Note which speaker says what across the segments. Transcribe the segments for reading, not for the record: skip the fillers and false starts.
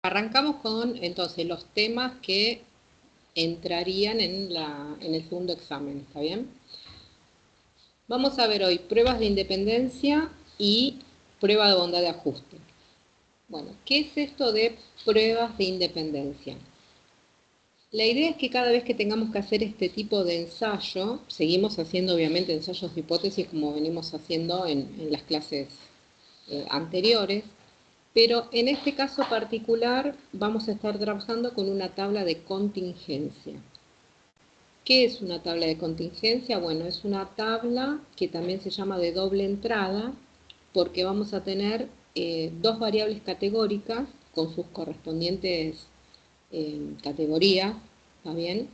Speaker 1: Arrancamos con entonces los temas que entrarían en el segundo examen, ¿está bien? Vamos a ver hoy pruebas de independencia y prueba de bondad de ajuste. Bueno, ¿qué es esto de pruebas de independencia? La idea es que cada vez que tengamos que hacer este tipo de ensayo, seguimos haciendo obviamente ensayos de hipótesis como venimos haciendo en las clases anteriores, pero en este caso particular vamos a estar trabajando con una tabla de contingencia. ¿Qué es una tabla de contingencia? Bueno, es una tabla que también se llama de doble entrada porque vamos a tener dos variables categóricas con sus correspondientes categorías, ¿está bien?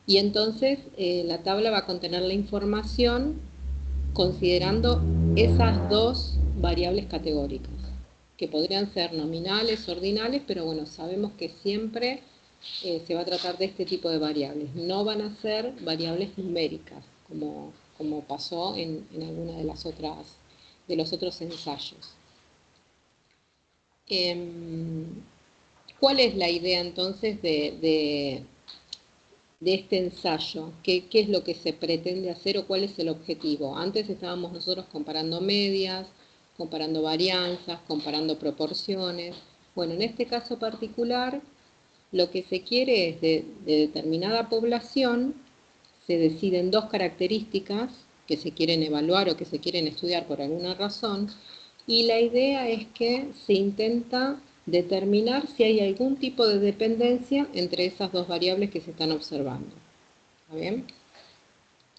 Speaker 1: Y entonces la tabla va a contener la información considerando esas dos variables categóricas, que podrían ser nominales, ordinales, pero bueno, sabemos que siempre se va a tratar de este tipo de variables. No van a ser variables numéricas, como pasó en alguna de las otras, de los otros ensayos. ¿Cuál es la idea entonces de este ensayo? ¿Qué es lo que se pretende hacer o cuál es el objetivo? Antes estábamos nosotros comparando medias, comparando varianzas, comparando proporciones. Bueno, en este caso particular, lo que se quiere es de determinada población, se deciden dos características que se quieren evaluar o que se quieren estudiar por alguna razón, y la idea es que se intenta determinar si hay algún tipo de dependencia entre esas dos variables que se están observando. ¿Está bien?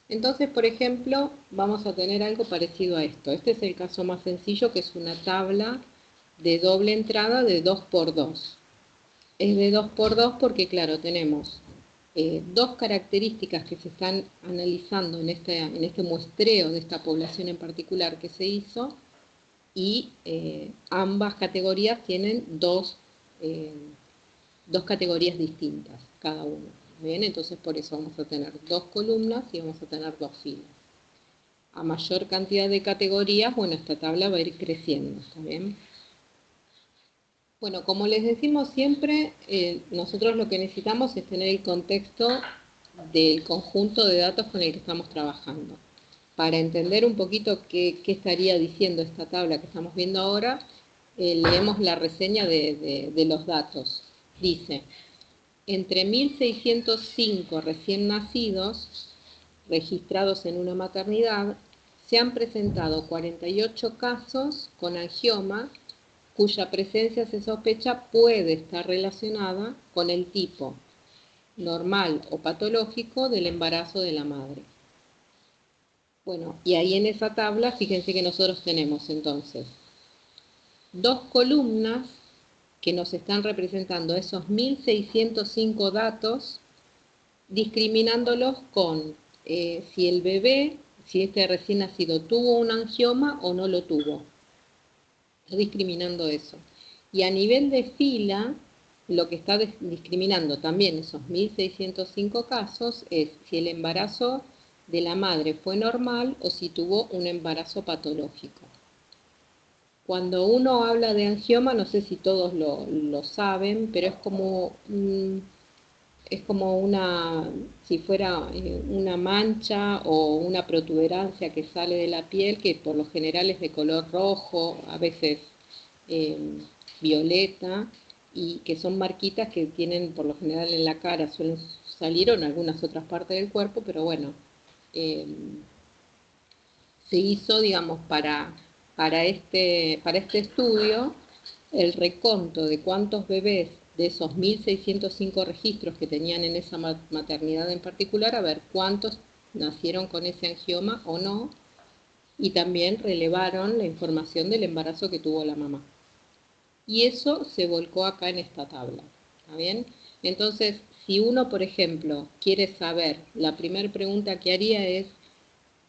Speaker 1: Entonces, por ejemplo, vamos a tener algo parecido a esto. Este es el caso más sencillo, que es una tabla de doble entrada de 2 por 2. Es de 2 por 2 porque, claro, tenemos dos características que se están analizando en este muestreo de esta población en particular que se hizo, y ambas categorías tienen dos categorías distintas, cada una. ¿Bien? Entonces por eso vamos a tener dos columnas y vamos a tener dos filas. A mayor cantidad de categorías, bueno, esta tabla va a ir creciendo, ¿está bien? Bueno, como les decimos siempre, nosotros lo que necesitamos es tener el contexto del conjunto de datos con el que estamos trabajando. Para entender un poquito qué estaría diciendo esta tabla que estamos viendo ahora, leemos la reseña de los datos. Dice, entre 1.605 recién nacidos registrados en una maternidad, se han presentado 48 casos con angioma cuya presencia se sospecha puede estar relacionada con el tipo normal o patológico del embarazo de la madre. Bueno, y ahí en esa tabla, fíjense que nosotros tenemos entonces dos columnas que nos están representando esos 1.605 datos, discriminándolos con si el bebé, si este recién nacido tuvo un angioma o no lo tuvo. Está discriminando eso. Y a nivel de fila, lo que está discriminando también esos 1.605 casos es si el embarazo de la madre fue normal o si tuvo un embarazo patológico. Cuando uno habla de angioma, no sé si todos lo saben, pero es como una, si fuera una mancha o una protuberancia que sale de la piel, que por lo general es de color rojo, a veces eh, violeta, y que son marquitas que tienen por lo general en la cara, suelen salir o en algunas otras partes del cuerpo, pero bueno, eh, se hizo, digamos, para este estudio el reconto de cuántos bebés de esos 1.605 registros que tenían en esa maternidad en particular, a ver cuántos nacieron con ese angioma o no, y también relevaron la información del embarazo que tuvo la mamá. Y eso se volcó acá en esta tabla, ¿está bien? Entonces, si uno, por ejemplo, quiere saber, la primera pregunta que haría es,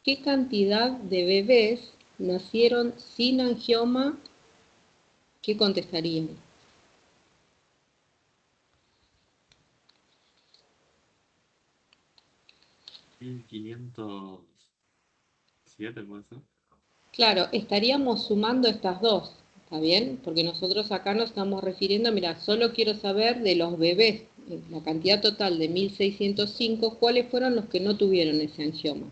Speaker 1: ¿qué cantidad de bebés nacieron sin angioma? ¿Qué contestarían?
Speaker 2: 1507 puede ser.
Speaker 1: Claro, estaríamos sumando estas dos, ¿Está bien? Porque nosotros acá nos estamos refiriendo, mira, solo quiero saber de los bebés, la cantidad total de 1605, cuáles fueron los que no tuvieron ese angioma.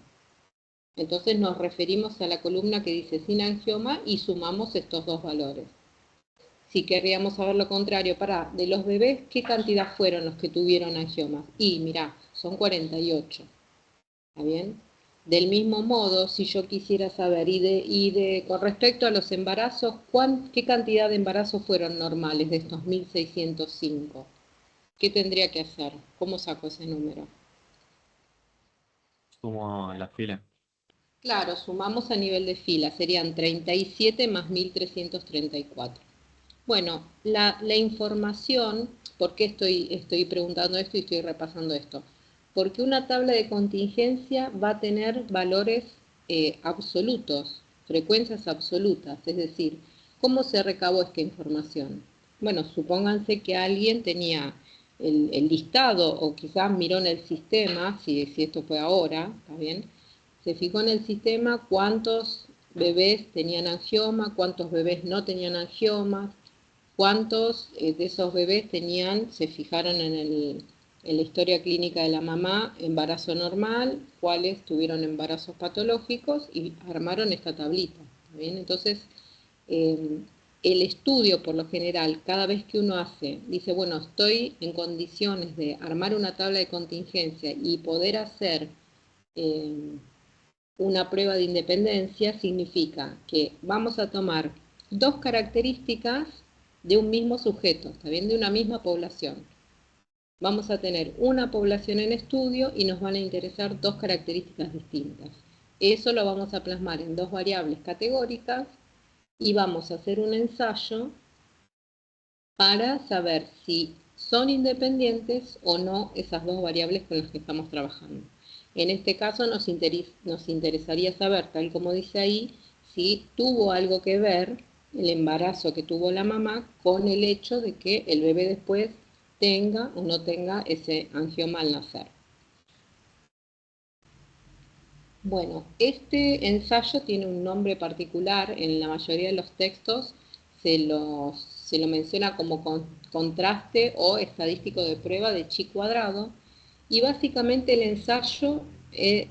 Speaker 1: Entonces nos referimos a la columna que dice sin angioma y sumamos estos dos valores. Si querríamos saber lo contrario, de los bebés, ¿qué cantidad fueron los que tuvieron angiomas? Y mirá, son 48. ¿Está bien? Del mismo modo, si yo quisiera saber, con respecto a los embarazos, ¿qué cantidad de embarazos fueron normales de estos 1605? ¿Qué tendría que hacer? ¿Cómo saco ese número?
Speaker 2: Sumo la fila.
Speaker 1: Claro, sumamos a nivel de fila, serían 37 más 1334. Bueno, la información, ¿por qué estoy preguntando esto y estoy repasando esto? Porque una tabla de contingencia va a tener valores absolutos, frecuencias absolutas, es decir, ¿cómo se recabó esta información? Bueno, supónganse que alguien tenía el listado o quizás miró en el sistema, si esto fue ahora, ¿está bien? Se fijó en el sistema cuántos bebés tenían angioma, cuántos bebés no tenían angioma, cuántos de esos bebés se fijaron en la historia clínica de la mamá, embarazo normal, cuáles tuvieron embarazos patológicos y armaron esta tablita. ¿Bien? Entonces, el estudio por lo general, cada vez que uno dice, bueno, estoy en condiciones de armar una tabla de contingencia y poder hacer una prueba de independencia, significa que vamos a tomar dos características de un mismo sujeto, ¿está bien? De una misma población. Vamos a tener una población en estudio y nos van a interesar dos características distintas. Eso lo vamos a plasmar en dos variables categóricas y vamos a hacer un ensayo para saber si son independientes o no esas dos variables con las que estamos trabajando. En este caso nos interesaría saber, tal como dice ahí, si tuvo algo que ver el embarazo que tuvo la mamá con el hecho de que el bebé después tenga o no tenga ese angioma al nacer. Bueno, este ensayo tiene un nombre particular, en la mayoría de los textos se lo menciona como contraste o estadístico de prueba de chi cuadrado, y básicamente el ensayo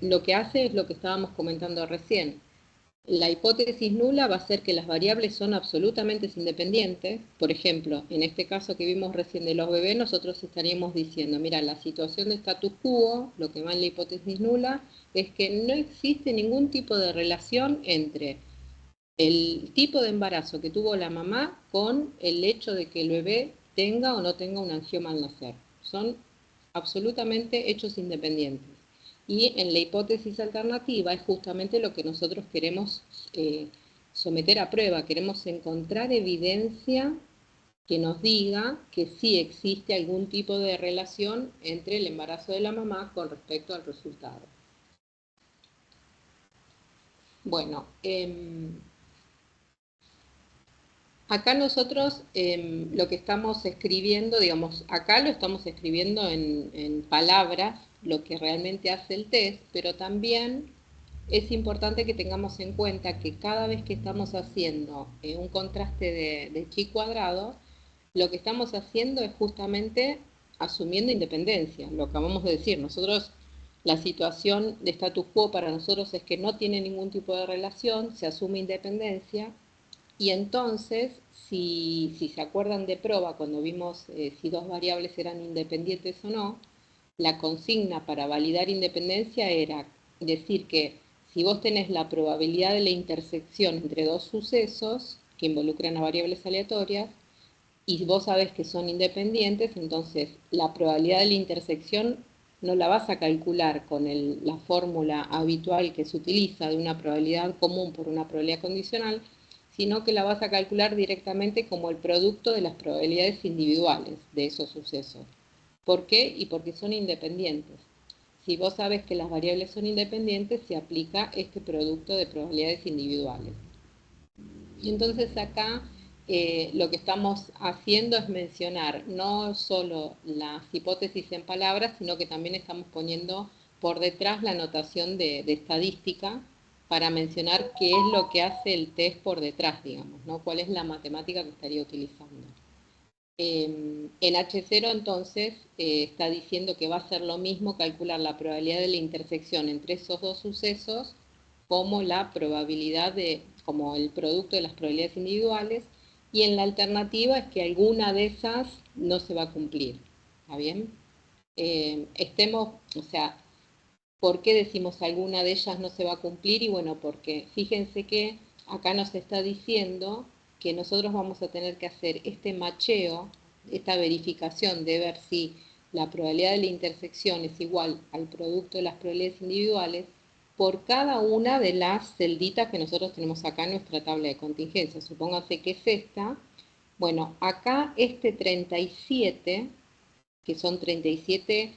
Speaker 1: lo que hace es lo que estábamos comentando recién. La hipótesis nula va a ser que las variables son absolutamente independientes. Por ejemplo, en este caso que vimos recién de los bebés, nosotros estaríamos diciendo, mira, la situación de status quo, lo que va en la hipótesis nula, es que no existe ningún tipo de relación entre el tipo de embarazo que tuvo la mamá con el hecho de que el bebé tenga o no tenga un angioma al nacer. Son absolutamente hechos independientes. Y en la hipótesis alternativa es justamente lo que nosotros queremos someter a prueba, queremos encontrar evidencia que nos diga que sí existe algún tipo de relación entre el embarazo de la mamá con respecto al resultado. Bueno, acá nosotros lo que estamos escribiendo, digamos, acá lo estamos escribiendo en palabras, lo que realmente hace el test, pero también es importante que tengamos en cuenta que cada vez que estamos haciendo un contraste de chi cuadrado, lo que estamos haciendo es justamente asumiendo independencia, lo acabamos de decir. Nosotros, la situación de status quo para nosotros es que no tiene ningún tipo de relación, se asume independencia. Y entonces, si se acuerdan de prueba, cuando vimos si dos variables eran independientes o no, la consigna para validar independencia era decir que si vos tenés la probabilidad de la intersección entre dos sucesos que involucran a variables aleatorias, y vos sabés que son independientes, entonces la probabilidad de la intersección no la vas a calcular con la fórmula habitual que se utiliza de una probabilidad común por una probabilidad condicional, sino que la vas a calcular directamente como el producto de las probabilidades individuales de esos sucesos. ¿Por qué? Y porque son independientes. Si vos sabes que las variables son independientes, se aplica este producto de probabilidades individuales. Y entonces acá lo que estamos haciendo es mencionar no solo las hipótesis en palabras, sino que también estamos poniendo por detrás la notación de estadística para mencionar qué es lo que hace el test por detrás, digamos, ¿no? Cuál es la matemática que estaría utilizando. En H0 entonces está diciendo que va a ser lo mismo calcular la probabilidad de la intersección entre esos dos sucesos como la probabilidad como el producto de las probabilidades individuales, y en la alternativa es que alguna de esas no se va a cumplir. ¿Está bien? O sea, ¿por qué decimos alguna de ellas no se va a cumplir? Y bueno, porque fíjense que acá nos está diciendo que nosotros vamos a tener que hacer este macheo, esta verificación de ver si la probabilidad de la intersección es igual al producto de las probabilidades individuales por cada una de las celditas que nosotros tenemos acá en nuestra tabla de contingencia. Supóngase que es esta. Bueno, acá este 37, que son 37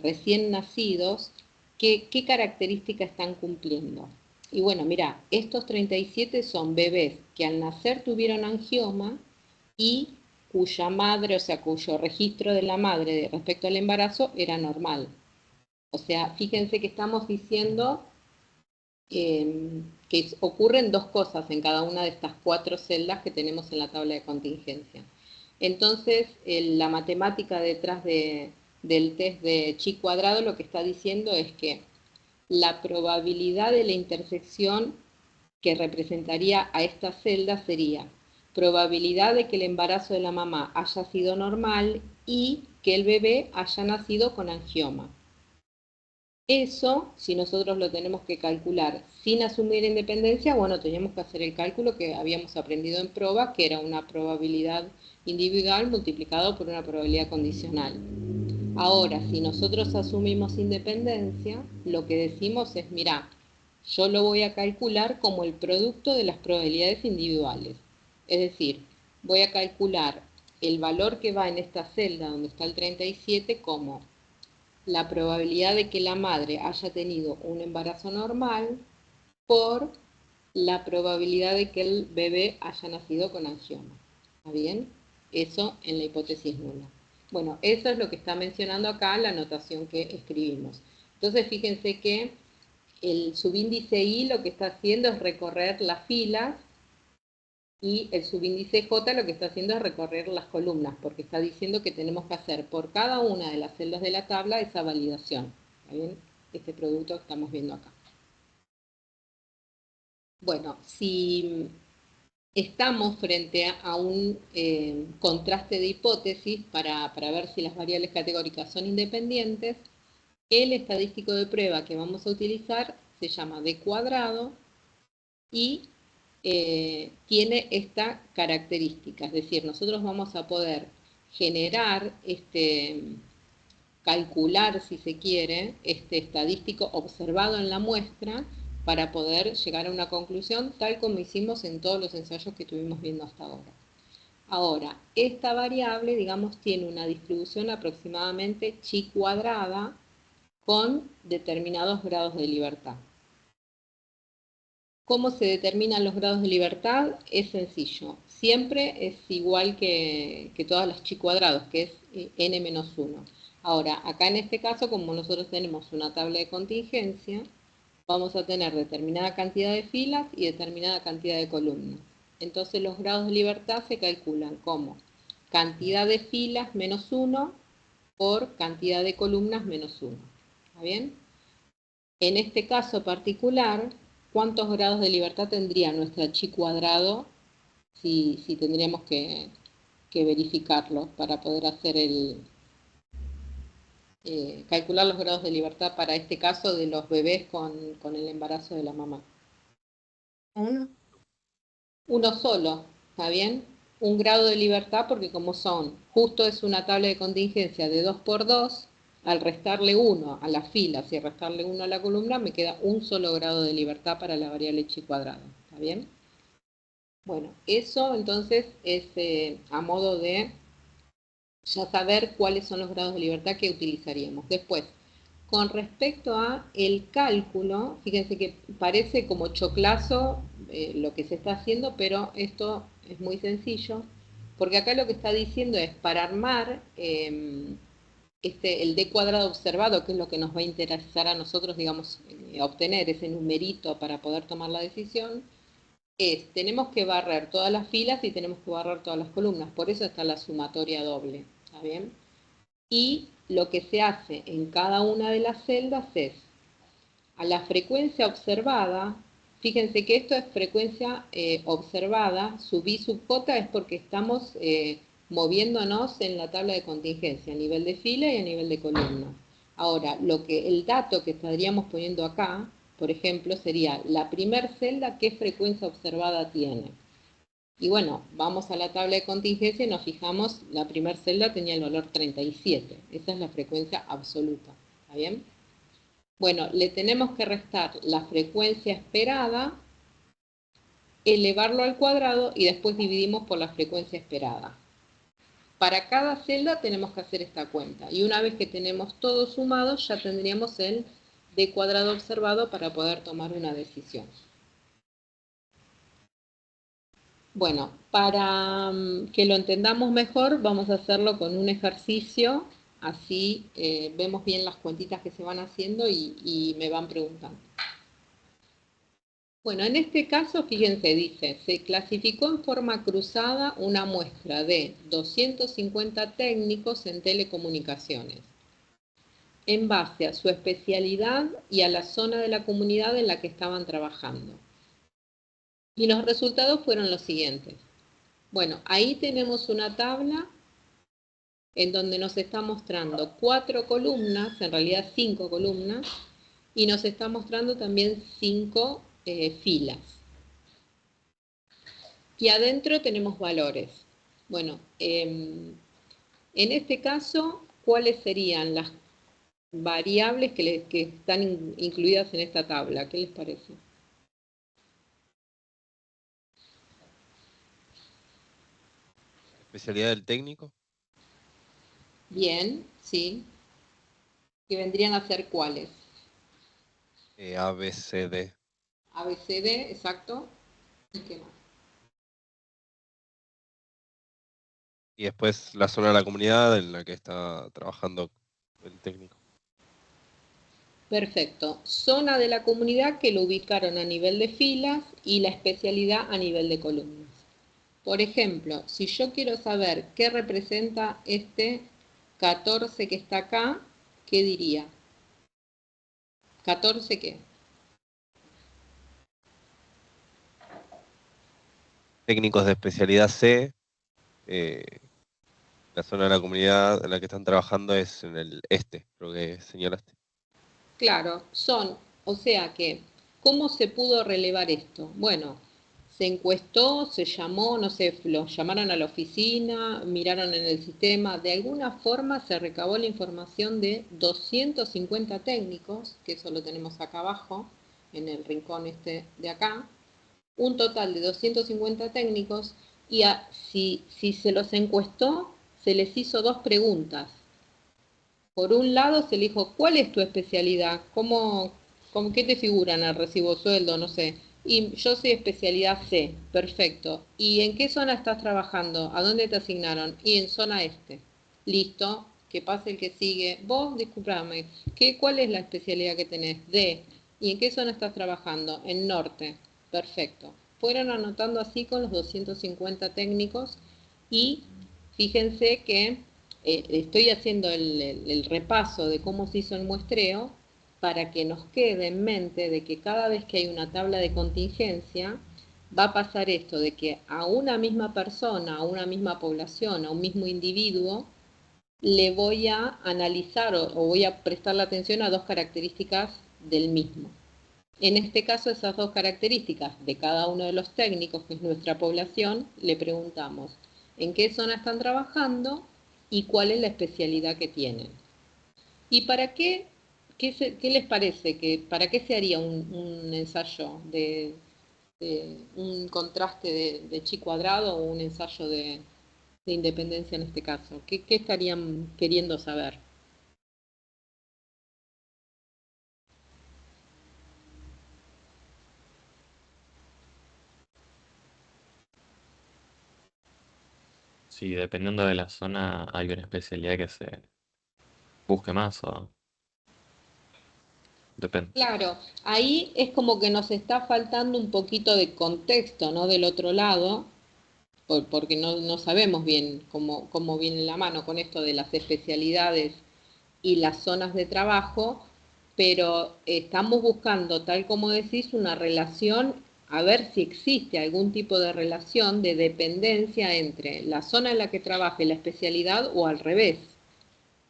Speaker 1: recién nacidos, ¿qué características están cumpliendo? Y bueno, mira, estos 37 son bebés que al nacer tuvieron angioma y cuya madre, o sea, cuyo registro de la madre respecto al embarazo era normal. O sea, fíjense que estamos diciendo que ocurren dos cosas en cada una de estas 4 celdas que tenemos en la tabla de contingencia. Entonces, la matemática detrás del test de chi cuadrado lo que está diciendo es que la probabilidad de la intersección que representaría a esta celda sería probabilidad de que el embarazo de la mamá haya sido normal y que el bebé haya nacido con angioma. Eso, si nosotros lo tenemos que calcular sin asumir independencia, bueno, teníamos que hacer el cálculo que habíamos aprendido en proba, que era una probabilidad individual multiplicado por una probabilidad condicional. Ahora, si nosotros asumimos independencia, lo que decimos es, mira, yo lo voy a calcular como el producto de las probabilidades individuales. Es decir, voy a calcular el valor que va en esta celda donde está el 37 como la probabilidad de que la madre haya tenido un embarazo normal por la probabilidad de que el bebé haya nacido con angioma. ¿Está bien? Eso en la hipótesis nula. Bueno, eso es lo que está mencionando acá la notación que escribimos. Entonces, fíjense que el subíndice I lo que está haciendo es recorrer las filas y el subíndice J lo que está haciendo es recorrer las columnas, porque está diciendo que tenemos que hacer por cada una de las celdas de la tabla esa validación. ¿Está bien? Este producto que estamos viendo acá. Bueno, si estamos frente a un contraste de hipótesis para ver si las variables categóricas son independientes, el estadístico de prueba que vamos a utilizar se llama D cuadrado y tiene esta característica, es decir, nosotros vamos a poder generar, calcular, si se quiere, este estadístico observado en la muestra para poder llegar a una conclusión, tal como hicimos en todos los ensayos que estuvimos viendo hasta ahora. Ahora, esta variable, digamos, tiene una distribución aproximadamente chi cuadrada con determinados grados de libertad. ¿Cómo se determinan los grados de libertad? Es sencillo. Siempre es igual que todas las chi cuadrados, que es n-1. Ahora, acá en este caso, como nosotros tenemos una tabla de contingencia, vamos a tener determinada cantidad de filas y determinada cantidad de columnas. Entonces los grados de libertad se calculan como cantidad de filas menos 1 por cantidad de columnas menos 1. ¿Está bien? En este caso particular, ¿cuántos grados de libertad tendría nuestra chi cuadrado si tendríamos que verificarlo para poder hacer calcular los grados de libertad para este caso de los bebés con el embarazo de la mamá? Uno solo, ¿está bien? Un grado de libertad porque como justo es una tabla de contingencia de 2 por 2, al restarle 1 a las filas y restarle 1 a la columna, me queda un solo grado de libertad para la variable chi cuadrado, ¿está bien? Bueno, eso entonces es a modo de ya saber cuáles son los grados de libertad que utilizaríamos. Después, con respecto a el cálculo, fíjense que parece como choclazo lo que se está haciendo, pero esto es muy sencillo, porque acá lo que está diciendo es para armar el D cuadrado observado, que es lo que nos va a interesar a nosotros, digamos, obtener ese numerito para poder tomar la decisión, tenemos que barrer todas las filas y tenemos que barrer todas las columnas. Por eso está la sumatoria doble. ¿Está bien? Y lo que se hace en cada una de las celdas es, a la frecuencia observada, fíjense que esto es frecuencia observada, sub I sub J es porque estamos moviéndonos en la tabla de contingencia, a nivel de fila y a nivel de columna. Ahora, el dato que estaríamos poniendo acá, por ejemplo, sería la primer celda, ¿qué frecuencia observada tiene? Y bueno, vamos a la tabla de contingencia y nos fijamos, la primera celda tenía el valor 37. Esa es la frecuencia absoluta. ¿Está bien? Bueno, le tenemos que restar la frecuencia esperada, elevarlo al cuadrado y después dividimos por la frecuencia esperada. Para cada celda tenemos que hacer esta cuenta. Y una vez que tenemos todo sumado, ya tendríamos el d cuadrado observado para poder tomar una decisión. Bueno, para que lo entendamos mejor, vamos a hacerlo con un ejercicio, así vemos bien las cuentitas que se van haciendo y me van preguntando. Bueno, en este caso, fíjense, dice, se clasificó en forma cruzada una muestra de 250 técnicos en telecomunicaciones, en base a su especialidad y a la zona de la comunidad en la que estaban trabajando. Y los resultados fueron los siguientes. Bueno, ahí tenemos una tabla en donde nos está mostrando 4 columnas, en realidad 5 columnas, y nos está mostrando también 5 filas. Y adentro tenemos valores. Bueno, en este caso, ¿cuáles serían las variables que están incluidas en esta tabla? ¿Qué les parece?
Speaker 2: ¿Especialidad del técnico?
Speaker 1: Bien, sí. ¿Que vendrían a ser cuáles?
Speaker 2: A, B, C, D.
Speaker 1: A, B, C, D, exacto. ¿Y qué más?
Speaker 2: Y después la zona de la comunidad en la que está trabajando el técnico.
Speaker 1: Perfecto. Zona de la comunidad que lo ubicaron a nivel de filas y la especialidad a nivel de columnas. Por ejemplo, si yo quiero saber qué representa este 14 que está acá, ¿qué diría? ¿14 qué?
Speaker 2: Técnicos de especialidad C. eh, la zona de la comunidad en la que están trabajando es en el este, creo que señalaste.
Speaker 1: Claro, o sea que, ¿cómo se pudo relevar esto? Bueno, se encuestó, se llamó, no sé, los llamaron a la oficina, miraron en el sistema, de alguna forma se recabó la información de 250 técnicos, que eso lo tenemos acá abajo, en el rincón este de acá, un total de 250 técnicos, y si se los encuestó, se les hizo 2 preguntas. Por un lado se le dijo, ¿cuál es tu especialidad? ¿Con qué te figuran el recibo sueldo? No sé. Y yo soy especialidad C, perfecto. ¿Y en qué zona estás trabajando? ¿A dónde te asignaron? Y en zona este. Listo, que pase el que sigue. Vos, disculpame, ¿cuál es la especialidad que tenés? D. ¿Y en qué zona estás trabajando? En norte. Perfecto. Fueron anotando así con los 250 técnicos y fíjense que estoy haciendo el repaso de cómo se hizo el muestreo para que nos quede en mente de que cada vez que hay una tabla de contingencia va a pasar esto de que a una misma persona, a una misma población, a un mismo individuo, le voy a analizar o voy a prestarle atención a 2 características del mismo. En este caso, esas 2 características de cada uno de los técnicos, que es nuestra población, le preguntamos en qué zona están trabajando y cuál es la especialidad que tienen. ¿Y para qué les parece? ¿Para qué se haría un ensayo de un contraste de chi cuadrado o un ensayo de independencia en este caso? ¿Qué estarían queriendo saber?
Speaker 3: Sí, dependiendo de la zona hay una especialidad que se busque más o... Depende.
Speaker 1: Claro, ahí es como que nos está faltando un poquito de contexto, ¿no? Del otro lado, porque no sabemos bien cómo viene la mano con esto de las especialidades y las zonas de trabajo, pero estamos buscando, tal como decís, una relación, a ver si existe algún tipo de relación de dependencia entre la zona en la que trabaje la especialidad o al revés.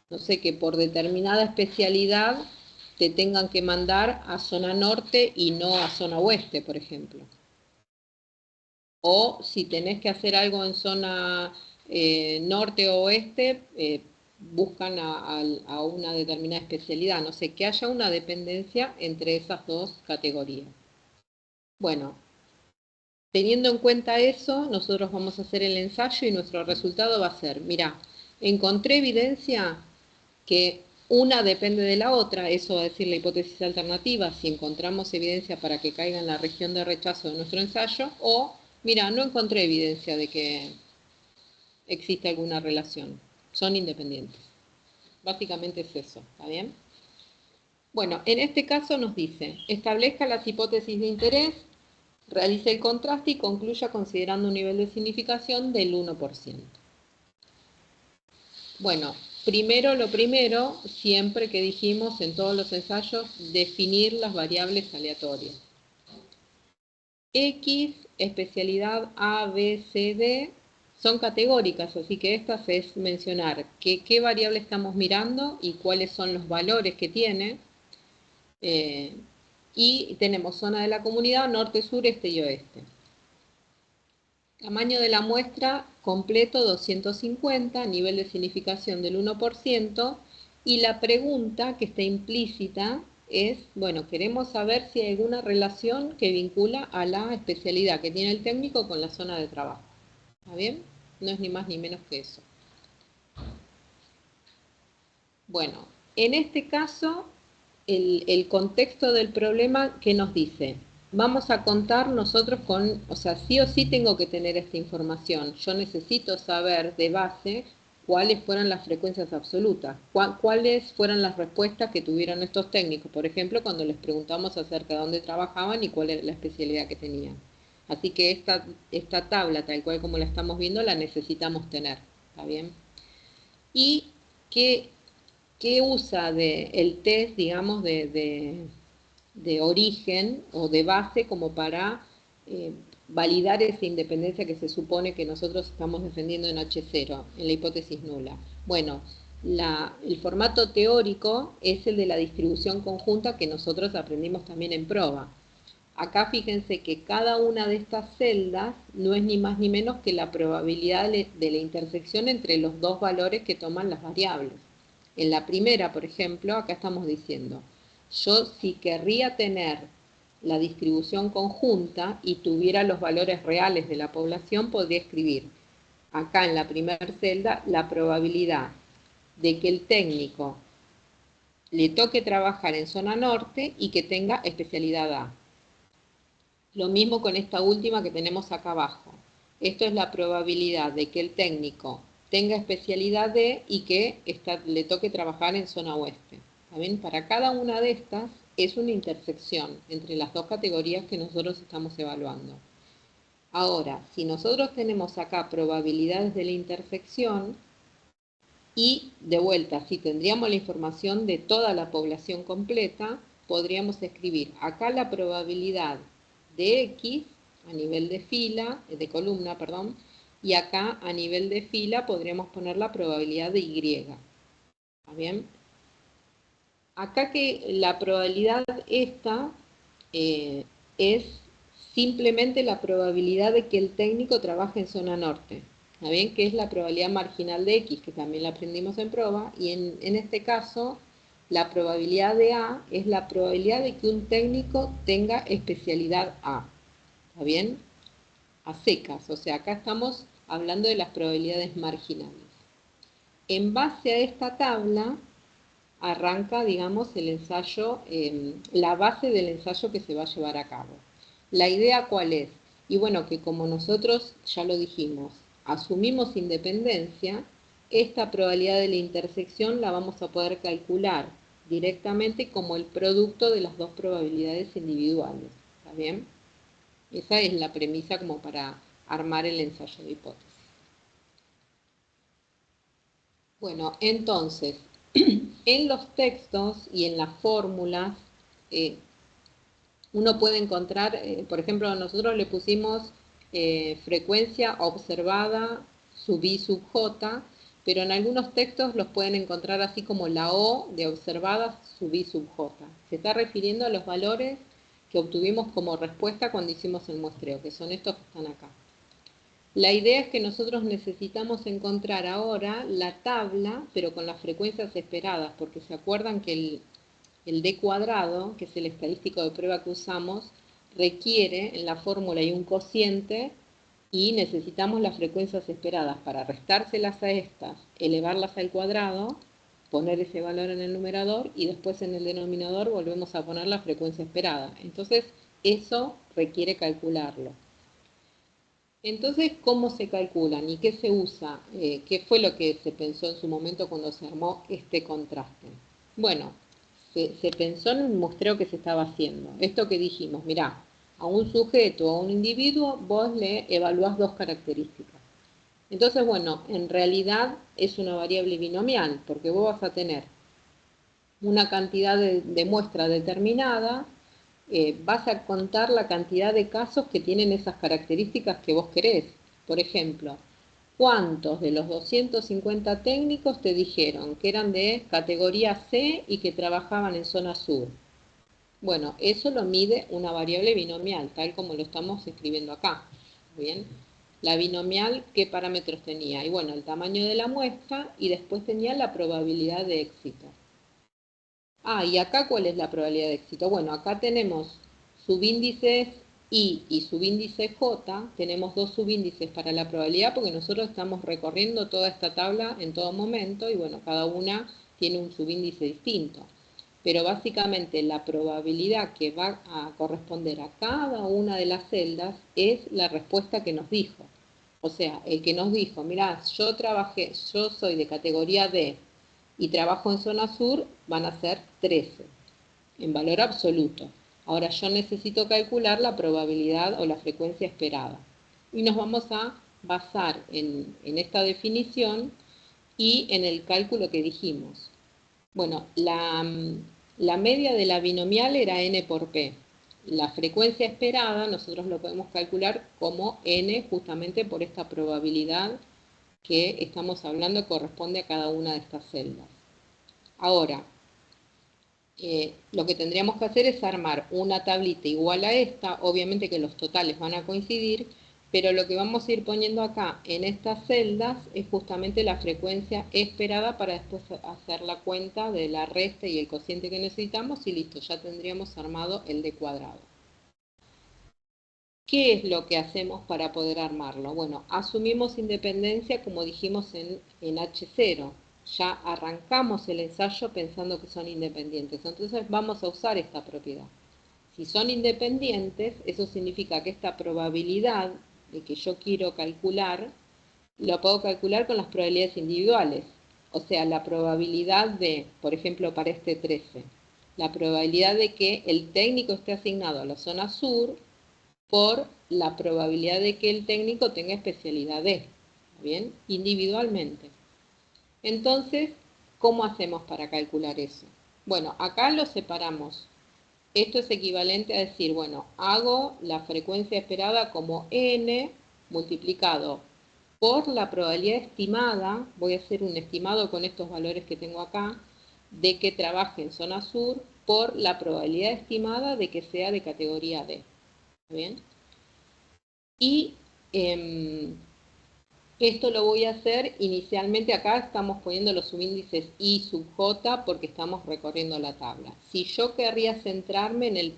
Speaker 1: No sé, que por determinada especialidad te tengan que mandar a zona norte y no a zona oeste, por ejemplo. O si tenés que hacer algo en zona norte o oeste, buscan a una determinada especialidad. No sé, que haya una dependencia entre esas dos categorías. Bueno, teniendo en cuenta eso, nosotros vamos a hacer el ensayo y nuestro resultado va a ser, mira, encontré evidencia que una depende de la otra, eso va a decir la hipótesis alternativa, si encontramos evidencia para que caiga en la región de rechazo de nuestro ensayo, o, mira, no encontré evidencia de que existe alguna relación, son independientes. Básicamente es eso, ¿está bien? Bueno, en este caso nos dice, establezca las hipótesis de interés, realice el contraste y concluya considerando un nivel de significación del 1%. Bueno, lo primero, siempre que dijimos en todos los ensayos, definir las variables aleatorias. X, especialidad A, B, C, D, son categóricas, así que estas es mencionar qué variable estamos mirando y cuáles son los valores que tiene. Y tenemos zona de la comunidad, norte, sur, este y oeste. Tamaño de la muestra completo 250, nivel de significación del 1%, y la pregunta que está implícita es, bueno, queremos saber si hay alguna relación que vincula a la especialidad que tiene el técnico con la zona de trabajo. ¿Está bien? No es ni más ni menos que eso. Bueno, en este caso, el contexto del problema, ¿qué nos dice? Vamos a contar nosotros con, o sea, sí o sí tengo que tener esta información. Yo necesito saber de base cuáles fueron las frecuencias absolutas, cuáles fueron las respuestas que tuvieron estos técnicos, por ejemplo, cuando les preguntamos acerca de dónde trabajaban y cuál era la especialidad que tenían. Así que esta tabla, tal cual como la estamos viendo, la necesitamos tener, ¿está bien? Y ¿qué usa el test, digamos, de origen o de base como para validar esa independencia que se supone que nosotros estamos defendiendo en H0, en la hipótesis nula? Bueno, el formato teórico es el de la distribución conjunta que nosotros aprendimos también en prueba. Acá fíjense que cada una de estas celdas no es ni más ni menos que la probabilidad de la intersección entre los dos valores que toman las variables. En la primera, por ejemplo, acá estamos diciendo, yo si querría tener la distribución conjunta y tuviera los valores reales de la población, podría escribir acá en la primera celda la probabilidad de que el técnico le toque trabajar en zona norte y que tenga especialidad A. Lo mismo con esta última que tenemos acá abajo. Esto es la probabilidad de que el técnico tenga especialidad D y que le toque trabajar en zona oeste. ¿Está? Para cada una de estas es una intersección entre las dos categorías que nosotros estamos evaluando. Ahora, si nosotros tenemos acá probabilidades de la intersección, y de vuelta, si tendríamos la información de toda la población completa, podríamos escribir acá la probabilidad de X a nivel de fila, de columna, perdón, y acá a nivel de fila podríamos poner la probabilidad de Y. ¿Está bien? Acá que la probabilidad esta es simplemente la probabilidad de que el técnico trabaje en zona norte. ¿Está bien? Que es la probabilidad marginal de X, que también la aprendimos en prueba, y en este caso la probabilidad de A es la probabilidad de que un técnico tenga especialidad A. ¿Está bien? A secas, o sea, acá estamos hablando de las probabilidades marginales. En base a esta tabla arranca, digamos, el ensayo, la base del ensayo que se va a llevar a cabo. ¿La idea cuál es? Y bueno, que como nosotros, ya lo dijimos, asumimos independencia, esta probabilidad de la intersección la vamos a poder calcular directamente como el producto de las dos probabilidades individuales. ¿Está bien? Esa es la premisa como para armar el ensayo de hipótesis. Bueno, entonces, en los textos y en las fórmulas, uno puede encontrar, por ejemplo, nosotros le pusimos frecuencia observada sub i sub j, pero en algunos textos los pueden encontrar así como la O de observada sub i sub j. Se está refiriendo a los valores que obtuvimos como respuesta cuando hicimos el muestreo, que son estos que están acá. La idea es que nosotros necesitamos encontrar ahora la tabla, pero con las frecuencias esperadas, porque se acuerdan que el d cuadrado, que es el estadístico de prueba que usamos, requiere en la fórmula hay un cociente y necesitamos las frecuencias esperadas para restárselas a estas, elevarlas al cuadrado, poner ese valor en el numerador y después en el denominador volvemos a poner la frecuencia esperada. Entonces, eso requiere calcularlo. Entonces, ¿cómo se calculan y qué se usa? ¿Qué fue lo que se pensó en su momento cuando se armó este contraste? Bueno, se pensó en un muestreo que se estaba haciendo. Esto que dijimos, mirá, a un sujeto o a un individuo vos le evaluás dos características. Entonces, bueno, en realidad es una variable binomial, porque vos vas a tener una cantidad de muestra determinada, vas a contar la cantidad de casos que tienen esas características que vos querés. Por ejemplo, ¿cuántos de los 250 técnicos te dijeron que eran de categoría C y que trabajaban en zona sur? Bueno, eso lo mide una variable binomial, tal como lo estamos escribiendo acá. ¿Bien? La binomial, ¿qué parámetros tenía? Y bueno, el tamaño de la muestra y después tenía la probabilidad de éxito. Ah, y acá, ¿cuál es la probabilidad de éxito? Bueno, acá tenemos subíndices I y subíndice J. Tenemos dos subíndices para la probabilidad porque nosotros estamos recorriendo toda esta tabla en todo momento y bueno, cada una tiene un subíndice distinto. Pero básicamente la probabilidad que va a corresponder a cada una de las celdas es la respuesta que nos dijo. O sea, el que nos dijo, mirá, yo soy de categoría D, y trabajo en zona sur, van a ser 13, en valor absoluto. Ahora yo necesito calcular la probabilidad o la frecuencia esperada. Y nos vamos a basar en esta definición y en el cálculo que dijimos. Bueno, la media de la binomial era n por p. La frecuencia esperada nosotros lo podemos calcular como n justamente por esta probabilidad que estamos hablando corresponde a cada una de estas celdas. Ahora, lo que tendríamos que hacer es armar una tablita igual a esta, obviamente que los totales van a coincidir, pero lo que vamos a ir poniendo acá en estas celdas es justamente la frecuencia esperada para después hacer la cuenta de la resta y el cociente que necesitamos y listo, ya tendríamos armado el d cuadrado. ¿Qué es lo que hacemos para poder armarlo? Bueno, asumimos independencia como dijimos en H0. Ya arrancamos el ensayo pensando que son independientes. Entonces vamos a usar esta propiedad. Si son independientes, eso significa que esta probabilidad de que yo quiero calcular, lo puedo calcular con las probabilidades individuales. O sea, la probabilidad de, por ejemplo, para este 13, la probabilidad de que el técnico esté asignado a la zona sur por la probabilidad de que el técnico tenga especialidad D, ¿bien? Individualmente. Entonces, ¿cómo hacemos para calcular eso? Bueno, acá lo separamos. Esto es equivalente a decir, bueno, hago la frecuencia esperada como n multiplicado por la probabilidad estimada, voy a hacer un estimado con estos valores que tengo acá, de que trabaje en zona sur por la probabilidad estimada de que sea de categoría D. ¿Está bien? Y esto lo voy a hacer inicialmente, acá estamos poniendo los subíndices I sub J porque estamos recorriendo la tabla. Si yo querría centrarme en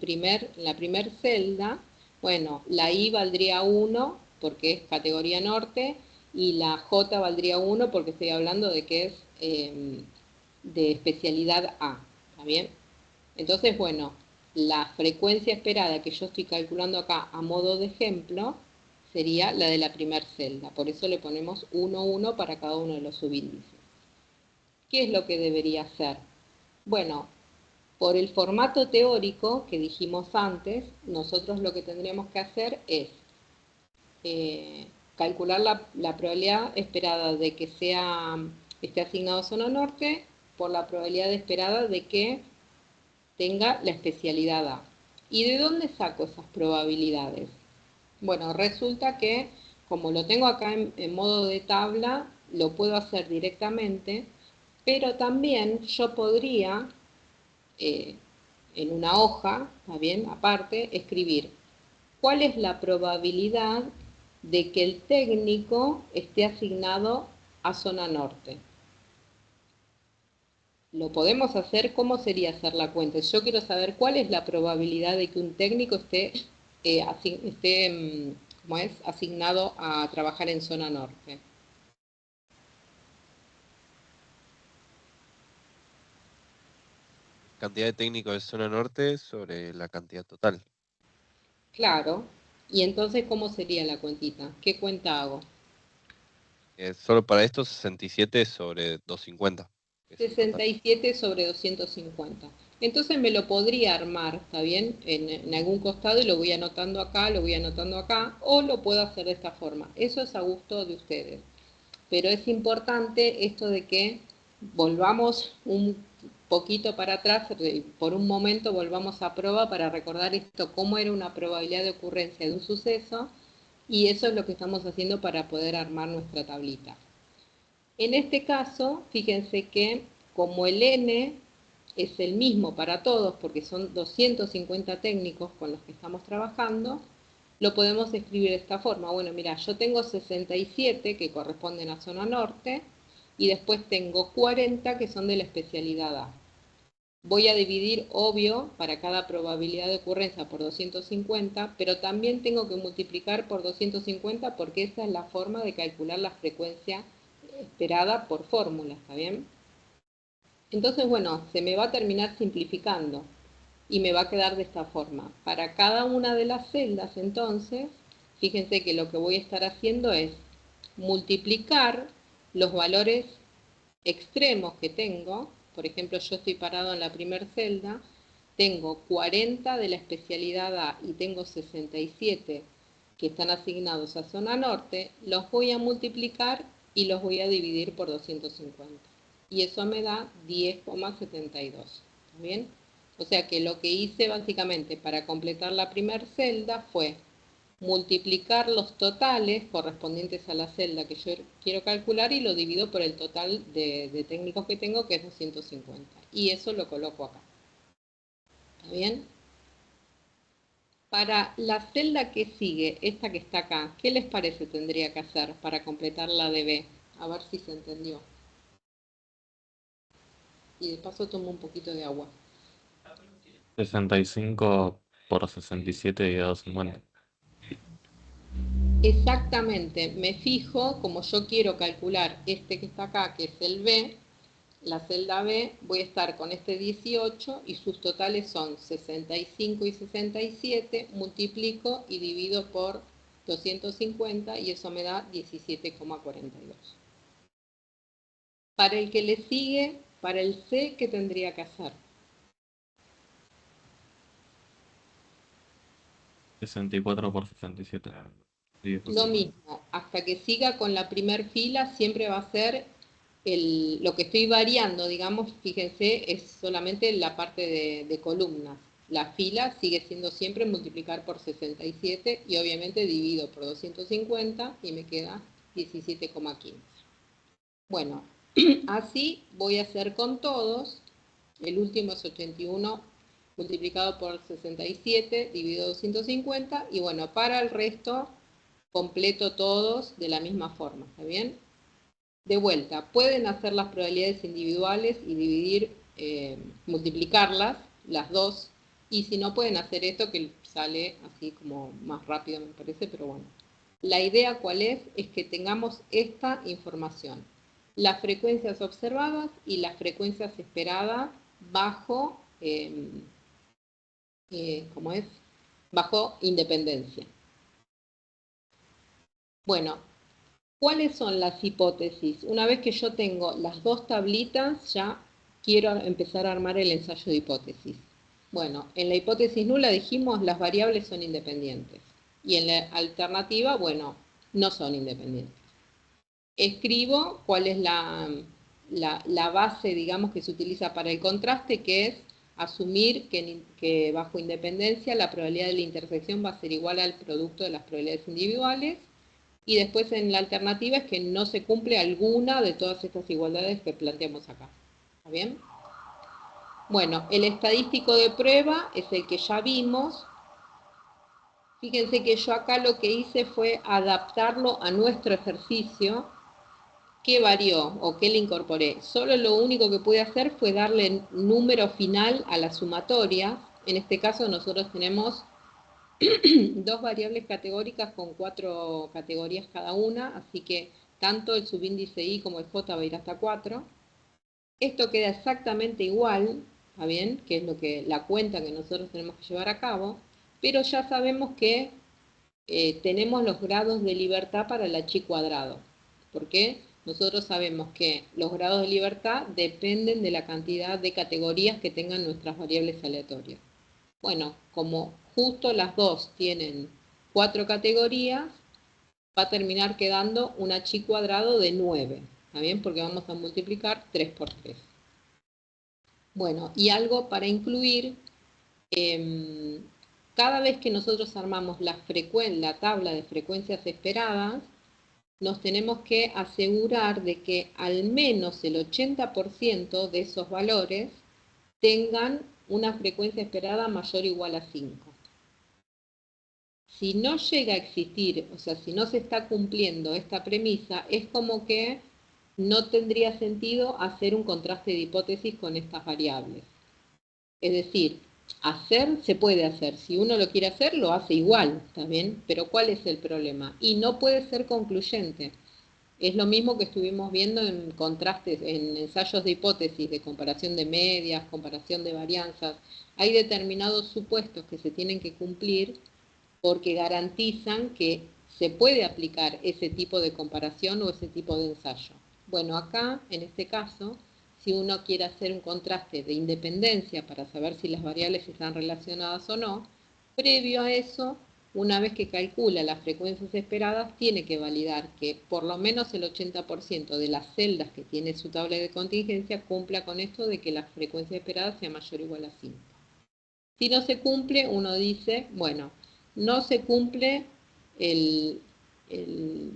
Speaker 1: la primer celda, bueno, la I valdría 1 porque es categoría norte y la J valdría 1 porque estoy hablando de que es de especialidad A. ¿Está bien? Entonces, bueno, la frecuencia esperada que yo estoy calculando acá a modo de ejemplo sería la de la primera celda. Por eso le ponemos 1, 1 para cada uno de los subíndices. ¿Qué es lo que debería hacer? Bueno, Por el formato teórico que dijimos antes, nosotros lo que tendríamos que hacer es calcular la probabilidad esperada de que esté asignado zona norte por la probabilidad esperada de que tenga la especialidad A. ¿Y de dónde saco esas probabilidades? Bueno, resulta que como lo tengo acá en modo de tabla, lo puedo hacer directamente, pero también yo podría, en una hoja, ¿está bien? Aparte, escribir cuál es la probabilidad de que el técnico esté asignado a zona norte. Lo podemos hacer, ¿cómo sería hacer la cuenta? Yo quiero saber cuál es la probabilidad de que un técnico esté asignado a trabajar en zona norte.
Speaker 2: Cantidad de técnicos de zona norte sobre la cantidad total.
Speaker 1: Claro. Y entonces, ¿cómo sería la cuentita? ¿Qué cuenta hago?
Speaker 2: Solo para esto 67 sobre 250. Es el total.
Speaker 1: 67 sobre 250. Entonces me lo podría armar, ¿está bien? En algún costado y lo voy anotando acá, lo voy anotando acá, o lo puedo hacer de esta forma. Eso es a gusto de ustedes. Pero es importante esto de que volvamos un poquito para atrás, por un momento volvamos a prueba para recordar esto, cómo era una probabilidad de ocurrencia de un suceso, y eso es lo que estamos haciendo para poder armar nuestra tablita. En este caso, fíjense que como el N es el mismo para todos, porque son 250 técnicos con los que estamos trabajando, lo podemos escribir de esta forma. Bueno, mira, yo tengo 67 que corresponden a zona norte, y después tengo 40 que son de la especialidad A. Voy a dividir, obvio, para cada probabilidad de ocurrencia por 250, pero también tengo que multiplicar por 250 porque esa es la forma de calcular la frecuencia esperada por fórmula, ¿está bien? Entonces, bueno, se me va a terminar simplificando y me va a quedar de esta forma. Para cada una de las celdas, entonces, fíjense que lo que voy a estar haciendo es multiplicar los valores extremos que tengo. Por ejemplo, yo estoy parado en la primera celda, tengo 40 de la especialidad A y tengo 67 que están asignados a zona norte, los voy a multiplicar y los voy a dividir por 250. Y eso me da 10,72. ¿Está bien? O sea que lo que hice básicamente para completar la primera celda fue multiplicar los totales correspondientes a la celda que yo quiero calcular y lo divido por el total de técnicos que tengo, que es 250. Y eso lo coloco acá. ¿Está bien? Para la celda que sigue, esta que está acá, ¿qué les parece tendría que hacer para completar la de B? A ver si se entendió. Y de paso tomo un poquito de agua.
Speaker 3: 65 por 67 dividido 50.
Speaker 1: Exactamente, me fijo, como yo quiero calcular este que está acá, que es el B, la celda B, voy a estar con este 18 y sus totales son 65 y 67, multiplico y divido por 250 y eso me da 17,42. Para el que le sigue, para el C, ¿qué tendría que hacer?
Speaker 3: 64 por 67.
Speaker 1: Lo mismo, hasta que siga con la primer fila siempre va a ser lo que estoy variando, digamos, fíjense, es solamente la parte de columnas. La fila sigue siendo siempre multiplicar por 67 y obviamente divido por 250 y me queda 17,15. Bueno, así voy a hacer con todos. El último es 81 multiplicado por 67 dividido 250 y bueno, para el resto completo todos de la misma forma, ¿está bien? De vuelta, pueden hacer las probabilidades individuales y dividir, multiplicarlas, las dos, y si no pueden hacer esto que sale así como más rápido me parece, pero bueno. La idea cuál es que tengamos esta información, las frecuencias observadas y las frecuencias esperadas bajo, ¿cómo es? Bajo independencia. Bueno, ¿cuáles son las hipótesis? Una vez que yo tengo las dos tablitas ya quiero empezar a armar el ensayo de hipótesis. Bueno, en la hipótesis nula dijimos las variables son independientes. Y en la alternativa, bueno, no son independientes. Escribo cuál es la base, digamos, que se utiliza para el contraste, que es asumir que bajo independencia la probabilidad de la intersección va a ser igual al producto de las probabilidades individuales. Y después en la alternativa es que no se cumple alguna de todas estas igualdades que planteamos acá. ¿Está bien? Bueno, el estadístico de prueba es el que ya vimos. Fíjense que yo acá lo que hice fue adaptarlo a nuestro ejercicio. ¿Qué varió o qué le incorporé? Solo lo único que pude hacer fue darle número final a la sumatoria. En este caso nosotros tenemos dos variables categóricas con 4 categorías cada una, así que tanto el subíndice I como el J va a ir hasta 4. Esto queda exactamente igual, ¿está bien? Que es la cuenta que nosotros tenemos que llevar a cabo, pero ya sabemos que tenemos los grados de libertad para el H cuadrado. ¿Por qué? Nosotros sabemos que los grados de libertad dependen de la cantidad de categorías que tengan nuestras variables aleatorias. Bueno, como justo las dos tienen 4 categorías, va a terminar quedando un H cuadrado de 9. ¿Está bien? Porque vamos a multiplicar 3 por 3. Bueno, y algo para incluir, cada vez que nosotros armamos la tabla de frecuencias esperadas, nos tenemos que asegurar de que al menos el 80% de esos valores tengan una frecuencia esperada mayor o igual a 5. Si no llega a existir, o sea, si no se está cumpliendo esta premisa, es como que no tendría sentido hacer un contraste de hipótesis con estas variables. Es decir, se puede hacer. Si uno lo quiere hacer, lo hace igual, ¿está bien? Pero ¿cuál es el problema? Y no puede ser concluyente. Es lo mismo que estuvimos viendo en contrastes, en ensayos de hipótesis, de comparación de medias, comparación de varianzas. Hay determinados supuestos que se tienen que cumplir porque garantizan que se puede aplicar ese tipo de comparación o ese tipo de ensayo. Bueno, acá, en este caso, si uno quiere hacer un contraste de independencia para saber si las variables están relacionadas o no, previo a eso, una vez que calcula las frecuencias esperadas, tiene que validar que por lo menos el 80% de las celdas que tiene su tabla de contingencia cumpla con esto de que la frecuencia esperada sea mayor o igual a 5. Si no se cumple, uno dice, bueno, no se cumple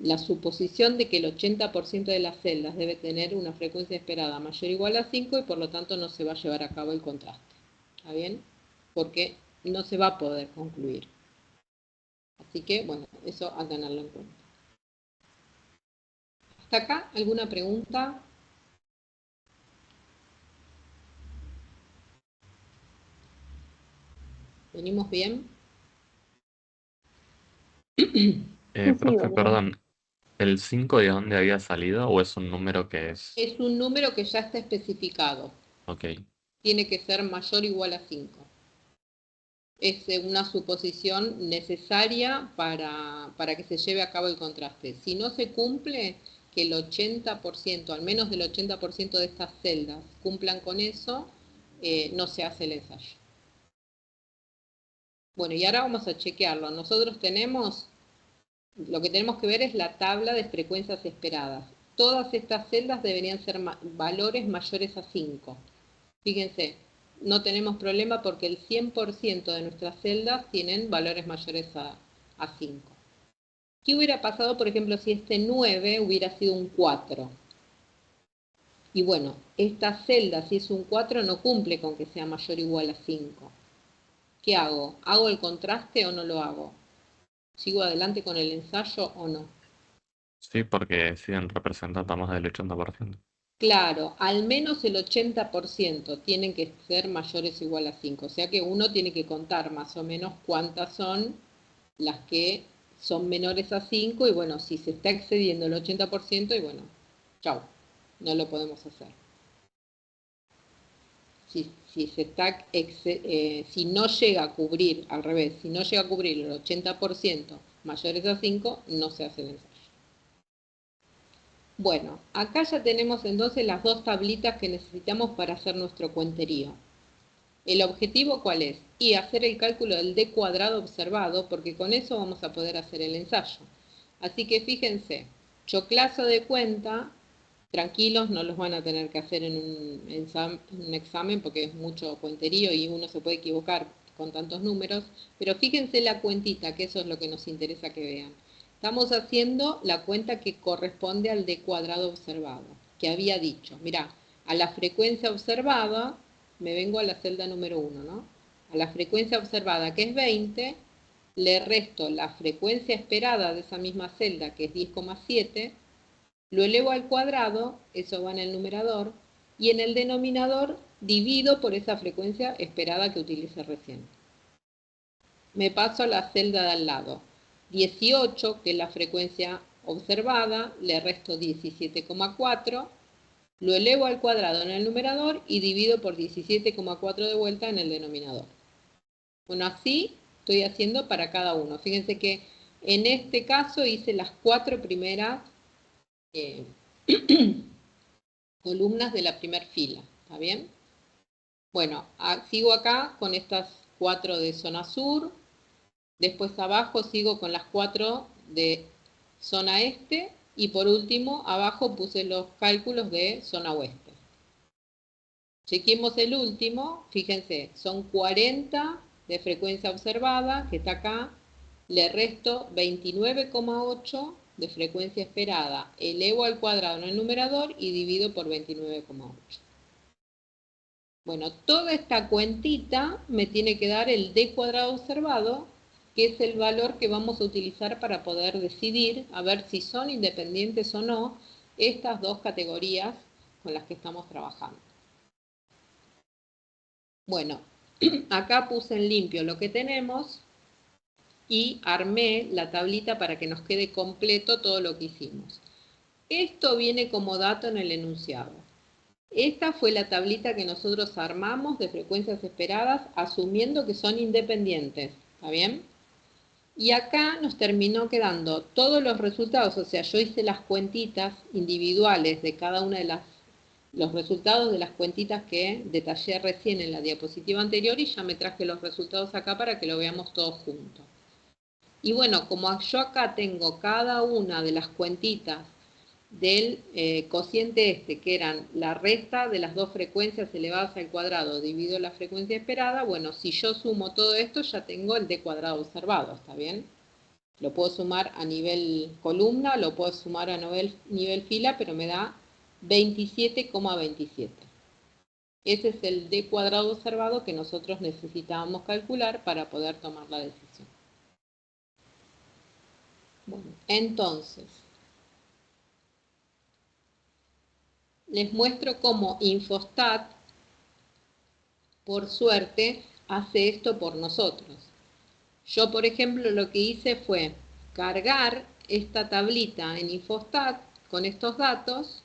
Speaker 1: la suposición de que el 80% de las celdas debe tener una frecuencia esperada mayor o igual a 5 y por lo tanto no se va a llevar a cabo el contraste. ¿Está bien? Porque no se va a poder concluir. Así que, bueno, eso a tenerlo en cuenta. ¿Hasta acá alguna pregunta? ¿Venimos bien?
Speaker 3: Profe, perdón, ¿el 5 de dónde había salido o es un número que es?
Speaker 1: Es un número que ya está especificado.
Speaker 3: Ok,
Speaker 1: Tiene que ser mayor o igual a 5. Es una suposición necesaria para que se lleve a cabo el contraste. Si no se cumple, que el 80%, al menos del 80% de estas celdas cumplan con eso, no se hace el ensayo. Bueno, y ahora vamos a chequearlo. Nosotros lo que tenemos que ver es la tabla de frecuencias esperadas. Todas estas celdas deberían ser valores mayores a 5. Fíjense, no tenemos problema porque el 100% de nuestras celdas tienen valores mayores a 5. ¿Qué hubiera pasado, por ejemplo, si este 9 hubiera sido un 4? Y bueno, esta celda, si es un 4, no cumple con que sea mayor o igual a 5. ¿Qué hago? ¿Hago el contraste o no lo hago? ¿Sigo adelante con el ensayo o no?
Speaker 3: sí, porque siguen representando más del 80%.
Speaker 1: Claro, al menos el 80% tienen que ser mayores o igual a 5. O sea que uno tiene que contar más o menos cuántas son las que son menores a 5. Y bueno, si se está excediendo el 80%, y bueno, chau, no lo podemos hacer. Si no llega a cubrir, al revés, si no llega a cubrir el 80% mayores a 5, no se hace el ensayo. Bueno, acá ya tenemos entonces las dos tablitas que necesitamos para hacer nuestro cuenterío. ¿El objetivo cuál es? Y hacer el cálculo del d cuadrado observado, porque con eso vamos a poder hacer el ensayo. Así que fíjense, choclazo de cuenta, tranquilos, no los van a tener que hacer en un examen porque es mucho cuenterío y uno se puede equivocar con tantos números, pero fíjense la cuentita, que eso es lo que nos interesa que vean. Estamos haciendo la cuenta que corresponde al d cuadrado observado, que había dicho. Mirá, a la frecuencia observada, me vengo a la celda número 1, ¿no? A la frecuencia observada, que es 20, le resto la frecuencia esperada de esa misma celda, que es 10,7, lo elevo al cuadrado, eso va en el numerador, y en el denominador divido por esa frecuencia esperada que utilicé recién. Me paso a la celda de al lado. 18, que es la frecuencia observada, le resto 17,4, lo elevo al cuadrado en el numerador y divido por 17,4 de vuelta en el denominador. Bueno, así estoy haciendo para cada uno. Fíjense que en este caso hice las 4 primeras columnas de la primera fila. ¿Está bien? Bueno, sigo acá con estas 4 de zona sur. Después abajo sigo con las 4 de zona este. Y por último, abajo puse los cálculos de zona oeste. Chequemos el último. Fíjense, son 40 de frecuencia observada, que está acá. Le resto 29,8 de frecuencia esperada. Elevo al cuadrado en el numerador y divido por 29,8. Bueno, toda esta cuentita me tiene que dar el d cuadrado observado, que es el valor que vamos a utilizar para poder decidir a ver si son independientes o no estas dos categorías con las que estamos trabajando. Bueno, acá puse en limpio lo que tenemos y armé la tablita para que nos quede completo todo lo que hicimos. Esto viene como dato en el enunciado. Esta fue la tablita que nosotros armamos de frecuencias esperadas, asumiendo que son independientes, ¿está bien? Y acá nos terminó quedando todos los resultados, o sea, yo hice las cuentitas individuales de cada una de los resultados de las cuentitas que detallé recién en la diapositiva anterior y ya me traje los resultados acá para que lo veamos todos juntos. Y bueno, como yo acá tengo cada una de las cuentitas del cociente este, que eran la resta de las dos frecuencias elevadas al cuadrado dividido la frecuencia esperada, bueno, si yo sumo todo esto ya tengo el d cuadrado observado, ¿está bien? Lo puedo sumar a nivel columna, lo puedo sumar a nivel fila, pero me da 27,27. Ese es el d cuadrado observado que nosotros necesitábamos calcular para poder tomar la decisión. Bueno, entonces, les muestro cómo Infostat, por suerte, hace esto por nosotros. Yo, por ejemplo, lo que hice fue cargar esta tablita en Infostat con estos datos,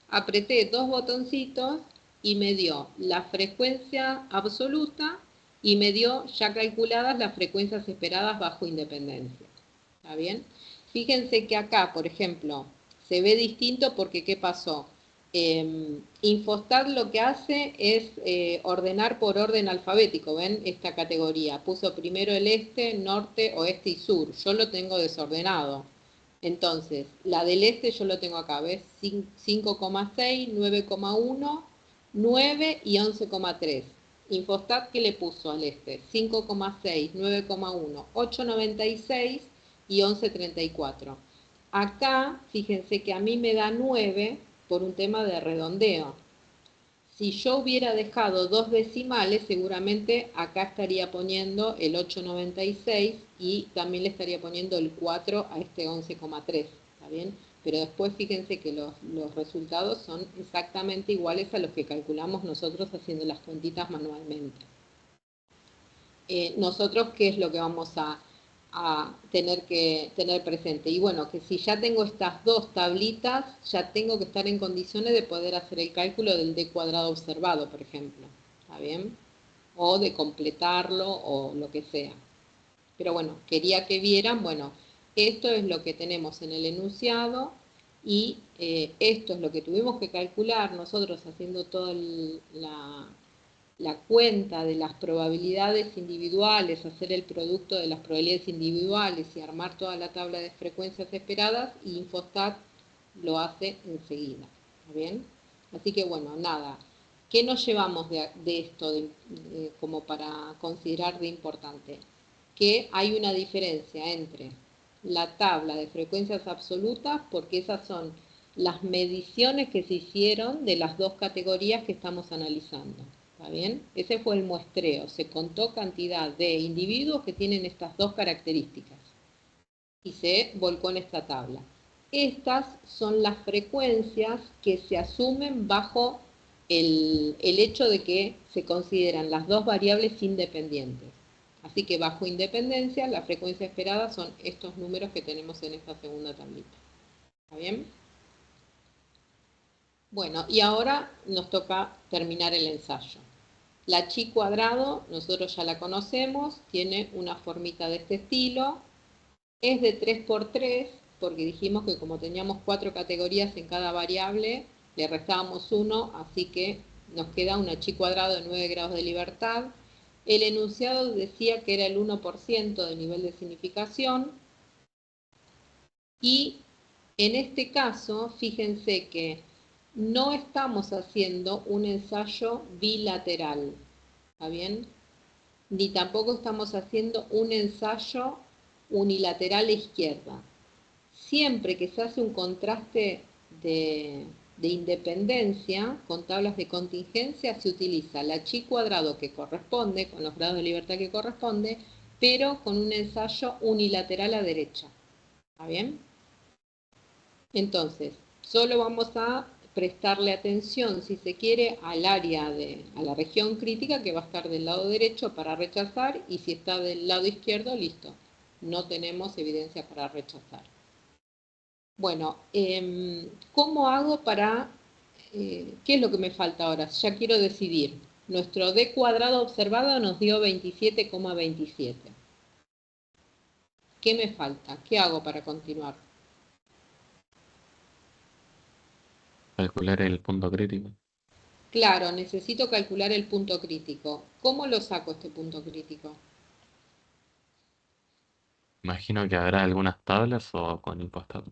Speaker 1: apreté dos botoncitos y me dio la frecuencia absoluta y me dio ya calculadas las frecuencias esperadas bajo independencia. ¿Está bien? Fíjense que acá, por ejemplo, se ve distinto porque ¿qué pasó? Infostat lo que hace es ordenar por orden alfabético, ¿ven? Esta categoría. Puso primero el este, norte, oeste y sur. Yo lo tengo desordenado. Entonces, la del este yo lo tengo acá, ¿ves? 5,6, 9,1, 9 y 11,3. Infostat, ¿qué le puso al este? 5,6, 9,1, 8,96 y 11,34. Acá, fíjense que a mí me da 9 por un tema de redondeo. Si yo hubiera dejado dos decimales, seguramente acá estaría poniendo el 8,96 y también le estaría poniendo el 4 a este 11,3, ¿está bien? Pero después fíjense que los resultados son exactamente iguales a los que calculamos nosotros haciendo las cuentitas manualmente. Nosotros, ¿qué es lo que vamos a tener que tener presente? Y bueno, que si ya tengo estas dos tablitas, ya tengo que estar en condiciones de poder hacer el cálculo del d cuadrado observado, por ejemplo, ¿está bien? O de completarlo o lo que sea. Pero bueno, quería que vieran, bueno, esto es lo que tenemos en el enunciado, Y esto es lo que tuvimos que calcular nosotros haciendo toda la cuenta de las probabilidades individuales, hacer el producto de las probabilidades individuales y armar toda la tabla de frecuencias esperadas, y Infostat lo hace enseguida. ¿Está bien? Así que bueno, nada. ¿Qué nos llevamos de esto como para considerar de importante? Que hay una diferencia entre la tabla de frecuencias absolutas, porque esas son las mediciones que se hicieron de las dos categorías que estamos analizando. ¿Está bien? Ese fue el muestreo. Se contó cantidad de individuos que tienen estas dos características y se volcó en esta tabla. Estas son las frecuencias que se asumen bajo el hecho de que se consideran las dos variables independientes. Así que bajo independencia, la frecuencia esperada son estos números que tenemos en esta segunda tablita. ¿Está bien? Bueno, y ahora nos toca terminar el ensayo. La chi cuadrado, nosotros ya la conocemos, tiene una formita de este estilo. Es de 3×3, porque dijimos que como teníamos 4 categorías en cada variable, le restábamos 1, así que nos queda una chi cuadrado de 9 grados de libertad. El enunciado decía que era el 1% de nivel de significación. Y en este caso, fíjense que no estamos haciendo un ensayo bilateral, ¿está bien? Ni tampoco estamos haciendo un ensayo unilateral a izquierda. Siempre que se hace un contraste de independencia con tablas de contingencia, se utiliza la chi cuadrado que corresponde, con los grados de libertad que corresponde, pero con un ensayo unilateral a derecha. ¿Está bien? Entonces, solo vamos a prestarle atención, si se quiere, al área a la región crítica que va a estar del lado derecho para rechazar, y si está del lado izquierdo, listo. No tenemos evidencia para rechazar. Bueno, ¿cómo hago para... ¿qué es lo que me falta ahora? Ya quiero decidir. Nuestro d cuadrado observado nos dio 27,27. ¿Qué me falta? ¿Qué hago para continuar?
Speaker 3: Calcular el punto crítico.
Speaker 1: Claro, necesito calcular el punto crítico. ¿Cómo lo saco este punto crítico?
Speaker 3: Imagino que habrá algunas tablas o con Infostat.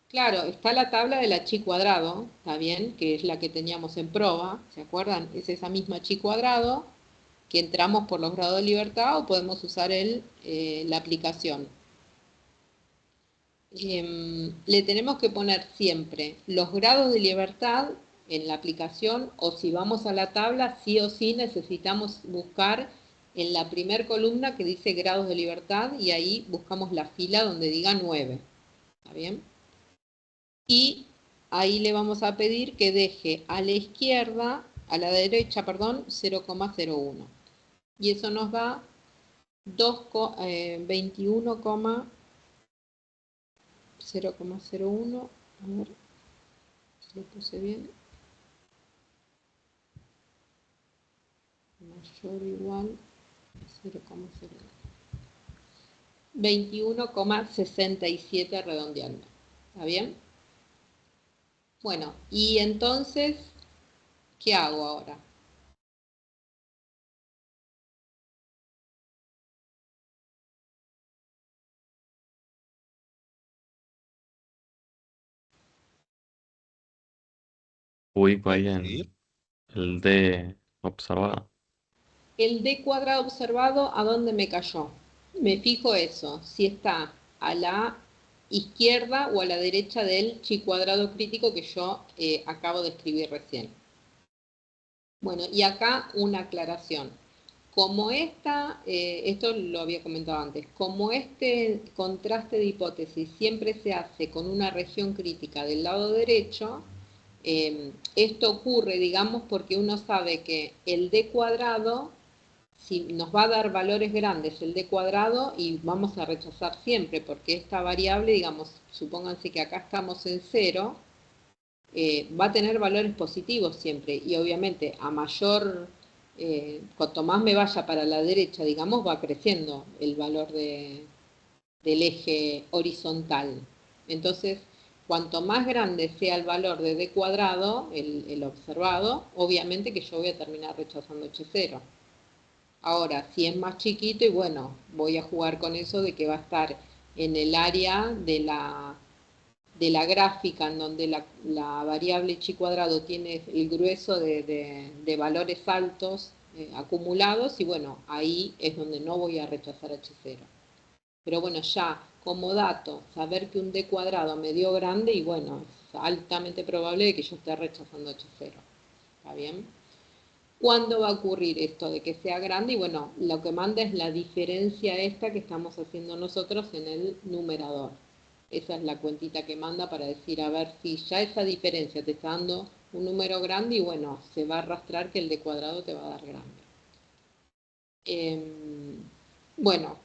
Speaker 1: Claro, está la tabla de la chi cuadrado, ¿está bien? Que es la que teníamos en proba, ¿se acuerdan? Es esa misma chi cuadrado que entramos por los grados de libertad, o podemos usar la aplicación. Le tenemos que poner siempre los grados de libertad en la aplicación, o si vamos a la tabla, sí o sí necesitamos buscar en la primer columna que dice grados de libertad, y ahí buscamos la fila donde diga 9. ¿Está bien? Y ahí le vamos a pedir que deje a la izquierda, a la derecha, perdón, 0,01. Y eso nos da 21,01, a ver si lo puse bien, mayor o igual a 0,01. 21,67 redondeando. ¿Está bien? Bueno, y entonces, ¿qué hago ahora?
Speaker 3: Ubico ahí
Speaker 2: ¿Puedes seguir?
Speaker 3: en el D observado.
Speaker 1: El d cuadrado observado, ¿a dónde me cayó? Me fijo eso, si está a la izquierda o a la derecha del chi cuadrado crítico que yo acabo de escribir recién. Bueno, y acá una aclaración. Como esto lo había comentado antes, como este contraste de hipótesis siempre se hace con una región crítica del lado derecho, esto ocurre, digamos, porque uno sabe que el d cuadrado, si nos va a dar valores grandes el d cuadrado, y vamos a rechazar siempre, porque esta variable, digamos, supónganse que acá estamos en 0, va a tener valores positivos siempre, y obviamente a mayor, cuanto más me vaya para la derecha, digamos, va creciendo el valor del eje horizontal. Entonces, cuanto más grande sea el valor de D cuadrado, el observado, obviamente que yo voy a terminar rechazando H0. Ahora, si es más chiquito, y bueno, voy a jugar con eso de que va a estar en el área de la gráfica en donde la variable chi cuadrado tiene el grueso de valores altos acumulados, y bueno, ahí es donde no voy a rechazar H0. Pero bueno, ya como dato, saber que un D cuadrado me dio grande, y bueno, es altamente probable de que yo esté rechazando H0. ¿Está bien? ¿Cuándo va a ocurrir esto de que sea grande? Y bueno, lo que manda es la diferencia esta que estamos haciendo nosotros en el numerador. Esa es la cuentita que manda para decir, a ver si ya esa diferencia te está dando un número grande, y bueno, se va a arrastrar que el D cuadrado te va a dar grande. Bueno,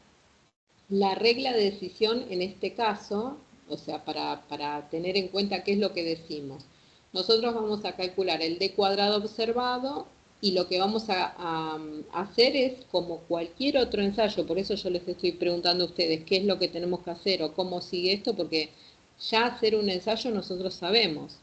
Speaker 1: la regla de decisión en este caso, o sea, para tener en cuenta qué es lo que decimos, nosotros vamos a calcular el D cuadrado observado, y lo que vamos a hacer es como cualquier otro ensayo. Por eso yo les estoy preguntando a ustedes qué es lo que tenemos que hacer o cómo sigue esto, porque ya hacer un ensayo nosotros sabemos.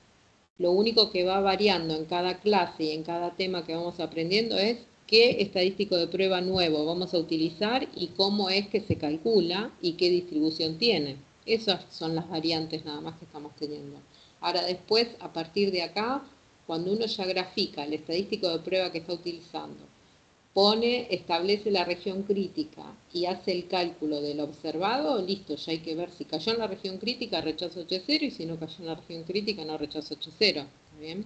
Speaker 1: Lo único que va variando en cada clase y en cada tema que vamos aprendiendo es qué estadístico de prueba nuevo vamos a utilizar y cómo es que se calcula y qué distribución tiene. Esas son las variantes nada más que estamos teniendo. Ahora después, a partir de acá, cuando uno ya grafica el estadístico de prueba que está utilizando, establece la región crítica y hace el cálculo del observado, listo, ya hay que ver si cayó en la región crítica, rechazo H0, y si no cayó en la región crítica, no rechazo H0. ¿Está bien?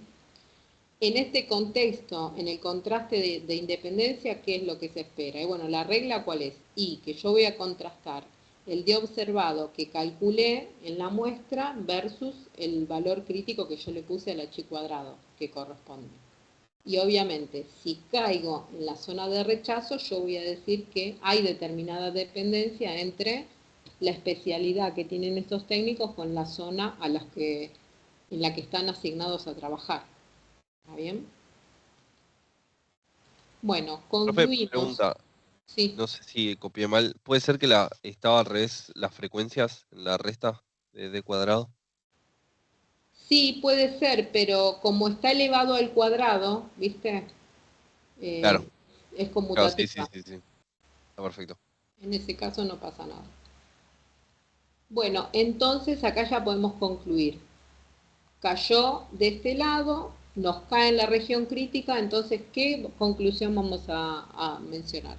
Speaker 1: En este contexto, en el contraste de independencia, ¿qué es lo que se espera? Y bueno, la regla ¿cuál es? Y que yo voy a contrastar el D observado que calculé en la muestra versus el valor crítico que yo le puse a la chi cuadrado, que corresponde. Y obviamente, si caigo en la zona de rechazo, yo voy a decir que hay determinada dependencia entre la especialidad que tienen estos técnicos con la zona en la que están asignados a trabajar. ¿Está bien? Bueno,
Speaker 2: Profe,
Speaker 1: concluimos.
Speaker 2: pregunta,
Speaker 1: Sí.
Speaker 2: no sé si copié mal. ¿Puede ser que estaba al revés las frecuencias en la resta de D cuadrado?
Speaker 1: Sí, puede ser, pero como está elevado al cuadrado, ¿viste?
Speaker 2: Claro,
Speaker 1: Es
Speaker 2: claro, sí, sí,
Speaker 1: conmutativa.
Speaker 2: sí, sí. Está perfecto.
Speaker 1: En ese caso no pasa nada. Bueno, entonces acá ya podemos concluir. Cayó de este lado, nos cae en la región crítica, entonces, ¿qué conclusión vamos a mencionar?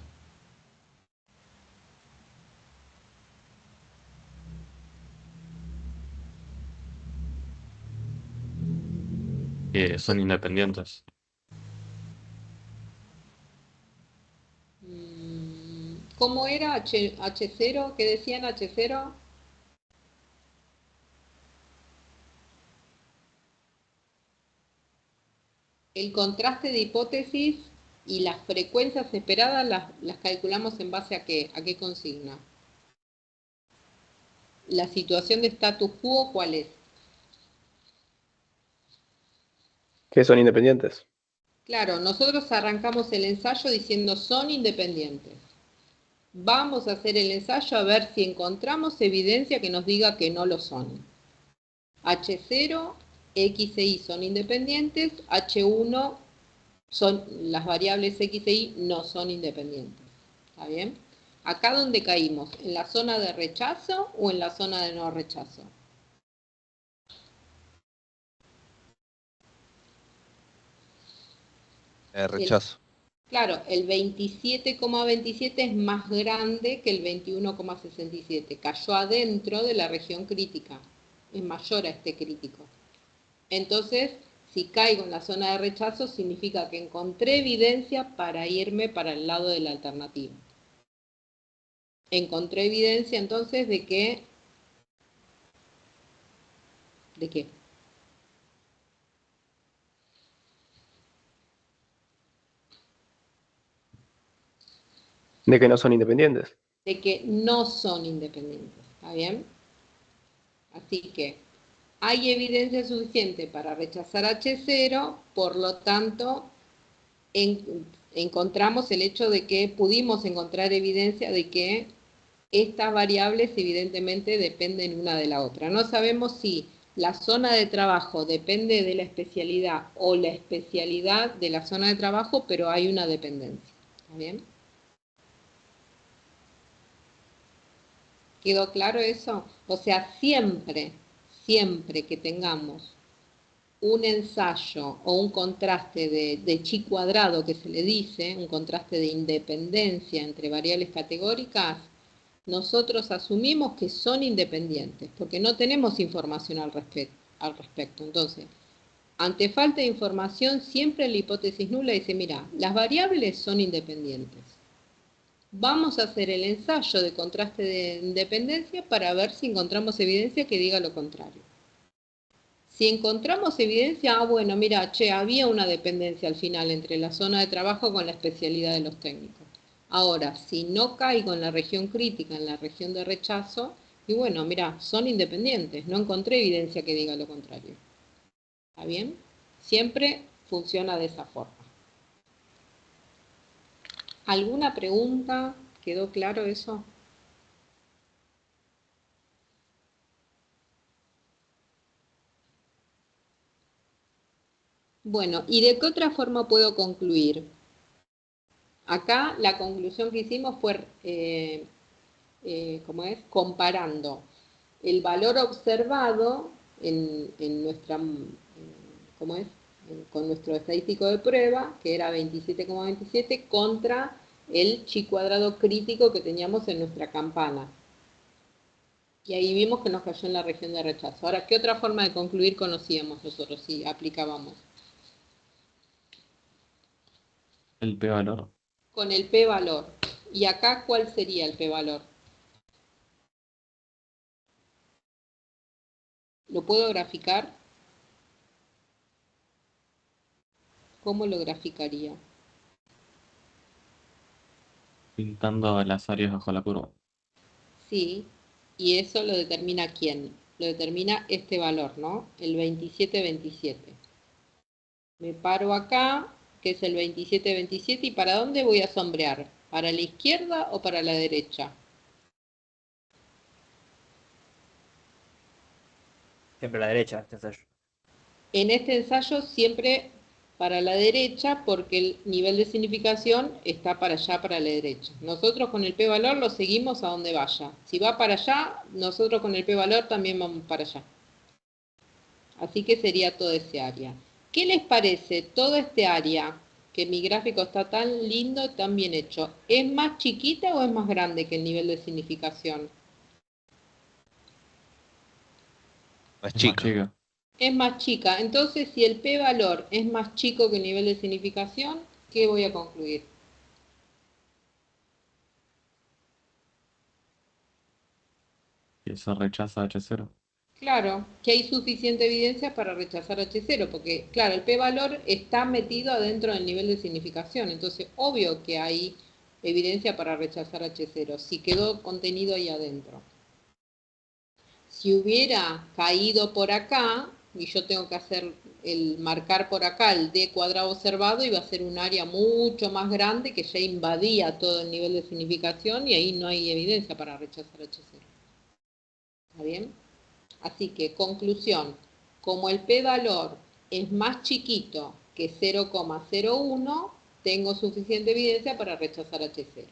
Speaker 3: Que son independientes.
Speaker 1: ¿Cómo era H0? ¿Qué decían H0? El contraste de hipótesis y las frecuencias esperadas las calculamos en base a qué consigna. La situación de status quo, ¿cuál es?
Speaker 4: Que son independientes.
Speaker 1: Claro, nosotros arrancamos el ensayo diciendo son independientes. Vamos a hacer el ensayo a ver si encontramos evidencia que nos diga que no lo son. H0, X e Y son independientes, H1 son las variables X e Y no son independientes. ¿Está bien? ¿Acá dónde caímos? ¿En la zona de rechazo o en la zona de no rechazo?
Speaker 2: Rechazo.
Speaker 1: Claro, el 27,27 es más grande que el 21,67. Cayó adentro de la región crítica. Es mayor a este crítico. Entonces, si caigo en la zona de rechazo, significa que encontré evidencia para irme para el lado de la alternativa. Encontré evidencia entonces de que... ¿De qué?
Speaker 4: De que no son independientes.
Speaker 1: De que no son independientes. ¿Está bien? Así que hay evidencia suficiente para rechazar H0, por lo tanto, encontramos el hecho de que pudimos encontrar evidencia de que estas variables evidentemente dependen una de la otra. No sabemos si la zona de trabajo depende de la especialidad o la especialidad de la zona de trabajo, pero hay una dependencia. ¿Está bien? ¿Quedó claro eso? O sea, siempre que tengamos un ensayo o un contraste de chi cuadrado que se le dice, un contraste de independencia entre variables categóricas, nosotros asumimos que son independientes, porque no tenemos información al respecto. Entonces, ante falta de información, siempre la hipótesis nula dice, mira, las variables son independientes. Vamos a hacer el ensayo de contraste de independencia para ver si encontramos evidencia que diga lo contrario. Si encontramos evidencia, bueno, mira, había una dependencia al final entre la zona de trabajo con la especialidad de los técnicos. Ahora, si no caigo en la región crítica, en la región de rechazo, y bueno, mira, son independientes, no encontré evidencia que diga lo contrario. ¿Está bien? Siempre funciona de esa forma. ¿Alguna pregunta? ¿Quedó claro eso? Bueno, ¿y de qué otra forma puedo concluir? Acá la conclusión que hicimos fue, comparando el valor observado en nuestra, con nuestro estadístico de prueba, que era 27,27, contra el chi cuadrado crítico que teníamos en nuestra campana. Y ahí vimos que nos cayó en la región de rechazo. Ahora, ¿qué otra forma de concluir conocíamos nosotros si aplicábamos?
Speaker 3: El p-valor.
Speaker 1: Con el p-valor. ¿Y acá cuál sería el p-valor? ¿Lo puedo graficar? ¿Cómo lo graficaría?
Speaker 3: Pintando las áreas bajo la curva.
Speaker 1: Sí, y eso lo determina ¿quién? Lo determina este valor, ¿no? El 27,27. Me paro acá, que es el 27,27, ¿y para dónde voy a sombrear? ¿Para la izquierda o para la derecha?
Speaker 5: Siempre a la derecha, este ensayo.
Speaker 1: En este ensayo siempre para la derecha porque el nivel de significación está para allá, para la derecha. Nosotros con el p-valor lo seguimos a donde vaya. Si va para allá, nosotros con el p-valor también vamos para allá. Así que sería toda ese área. ¿Qué les parece todo este área? Que mi gráfico está tan lindo, tan bien hecho. ¿Es más chiquita o es más grande que el nivel de significación?
Speaker 2: Más
Speaker 3: Es más
Speaker 2: chica.
Speaker 3: chica.
Speaker 1: Es más chica. Entonces, si el p-valor es más chico que el nivel de significación, ¿qué voy a concluir?
Speaker 3: Y eso rechaza H0.
Speaker 1: Claro, que hay suficiente evidencia para rechazar H0, porque, claro, el p-valor está metido adentro del nivel de significación, entonces, obvio que hay evidencia para rechazar H0, si quedó contenido ahí adentro. Si hubiera caído por acá, y yo tengo que hacer el marcar por acá el D cuadrado observado, iba a ser un área mucho más grande que ya invadía todo el nivel de significación y ahí no hay evidencia para rechazar H0. ¿Está bien? Así que, conclusión, como el p-valor es más chiquito que 0,01, tengo suficiente evidencia para rechazar H0.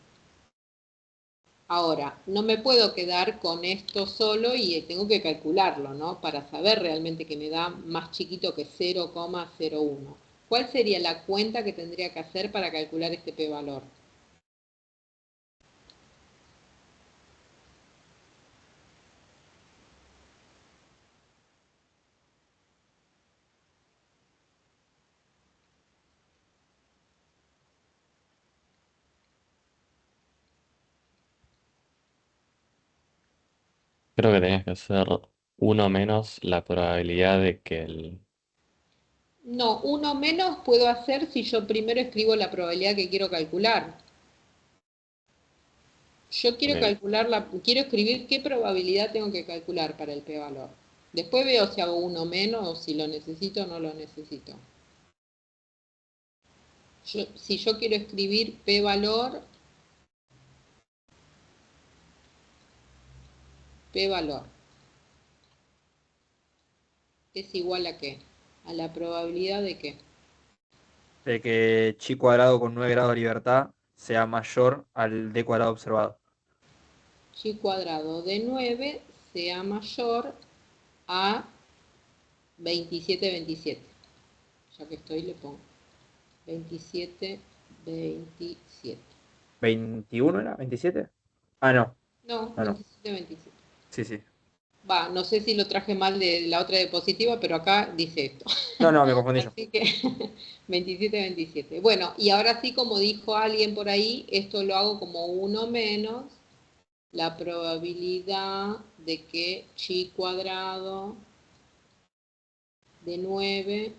Speaker 1: Ahora, no me puedo quedar con esto solo y tengo que calcularlo, ¿no? Para saber realmente que me da más chiquito que 0,01. ¿Cuál sería la cuenta que tendría que hacer para calcular este p-valor?
Speaker 3: Creo que tenías que hacer uno menos la probabilidad de que el...
Speaker 1: No, uno menos puedo hacer si yo primero escribo la probabilidad que quiero calcular. Yo quiero
Speaker 3: Ok.
Speaker 1: quiero escribir qué probabilidad tengo que calcular para el p-valor. Después veo si hago uno menos o si lo necesito o no lo necesito. Si yo quiero escribir p-valor, es igual a ¿qué? A la probabilidad de ¿qué?
Speaker 5: De que chi cuadrado con 9 grados de libertad sea mayor al d cuadrado observado.
Speaker 1: Chi cuadrado de 9 sea mayor a 27. Ya que estoy, le pongo 27.
Speaker 5: ¿21 era? ¿27? Ah, no.
Speaker 1: No,
Speaker 5: No, no.
Speaker 1: 27.
Speaker 5: Sí, sí.
Speaker 1: Va, no sé si lo traje mal de la otra diapositiva, pero acá dice esto.
Speaker 5: No, me confundí yo.
Speaker 1: Así que 27. Bueno, y ahora sí, como dijo alguien por ahí, esto lo hago como 1 menos la probabilidad de que chi cuadrado de 9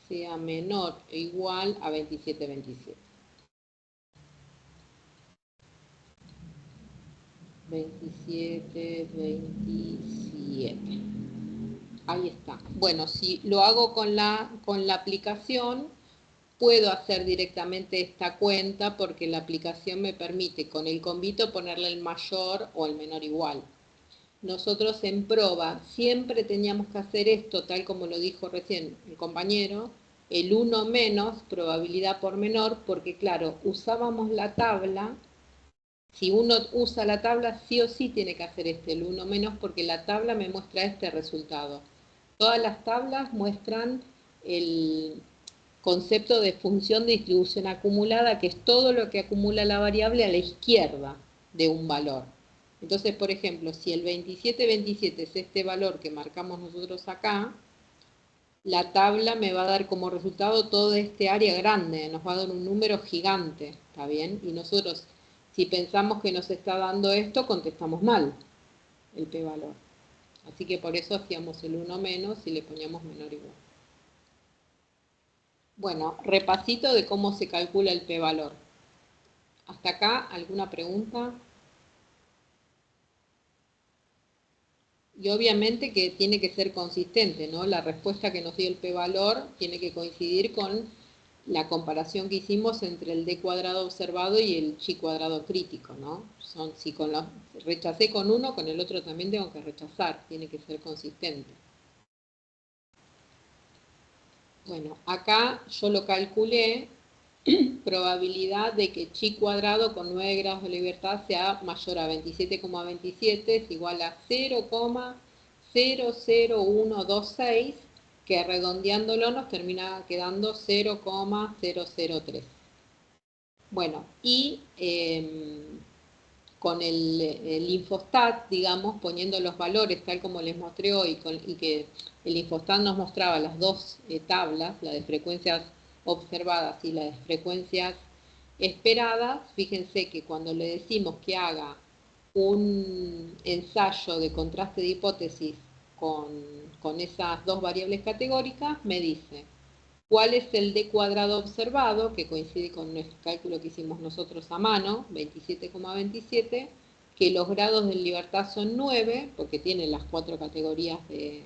Speaker 1: sea menor o igual a 27. 27. Ahí está. Bueno, si lo hago con la aplicación, puedo hacer directamente esta cuenta porque la aplicación me permite con el convito ponerle el mayor o el menor igual. Nosotros en proba siempre teníamos que hacer esto, tal como lo dijo recién el compañero, el 1 menos probabilidad por menor, porque claro, usábamos la tabla. Si uno usa la tabla, sí o sí tiene que hacer el 1 menos, porque la tabla me muestra este resultado. Todas las tablas muestran el concepto de función de distribución acumulada, que es todo lo que acumula la variable a la izquierda de un valor. Entonces, por ejemplo, si el 27 es este valor que marcamos nosotros acá, la tabla me va a dar como resultado todo este área grande, nos va a dar un número gigante, ¿está bien? Y nosotros, si pensamos que nos está dando esto, contestamos mal el p-valor. Así que por eso hacíamos el 1 menos y le poníamos menor o igual. Bueno, repasito de cómo se calcula el p-valor. ¿Hasta acá alguna pregunta? Y obviamente que tiene que ser consistente, ¿no? La respuesta que nos dio el p-valor tiene que coincidir con la comparación que hicimos entre el d cuadrado observado y el chi cuadrado crítico, ¿no? Si rechacé con uno, con el otro también tengo que rechazar, tiene que ser consistente. Bueno, acá yo lo calculé, probabilidad de que chi cuadrado con 9 grados de libertad sea mayor a 27,27 es igual a 0,00126, que redondeándolo nos termina quedando 0,003. Bueno, y con el Infostat, digamos, poniendo los valores tal como les mostré hoy, y que el Infostat nos mostraba las dos tablas, la de frecuencias observadas y la de frecuencias esperadas. Fíjense que cuando le decimos que haga un ensayo de contraste de hipótesis con esas dos variables categóricas, me dice cuál es el d cuadrado observado, que coincide con el cálculo que hicimos nosotros a mano, 27,27, que los grados de libertad son 9, porque tiene las 4 categorías de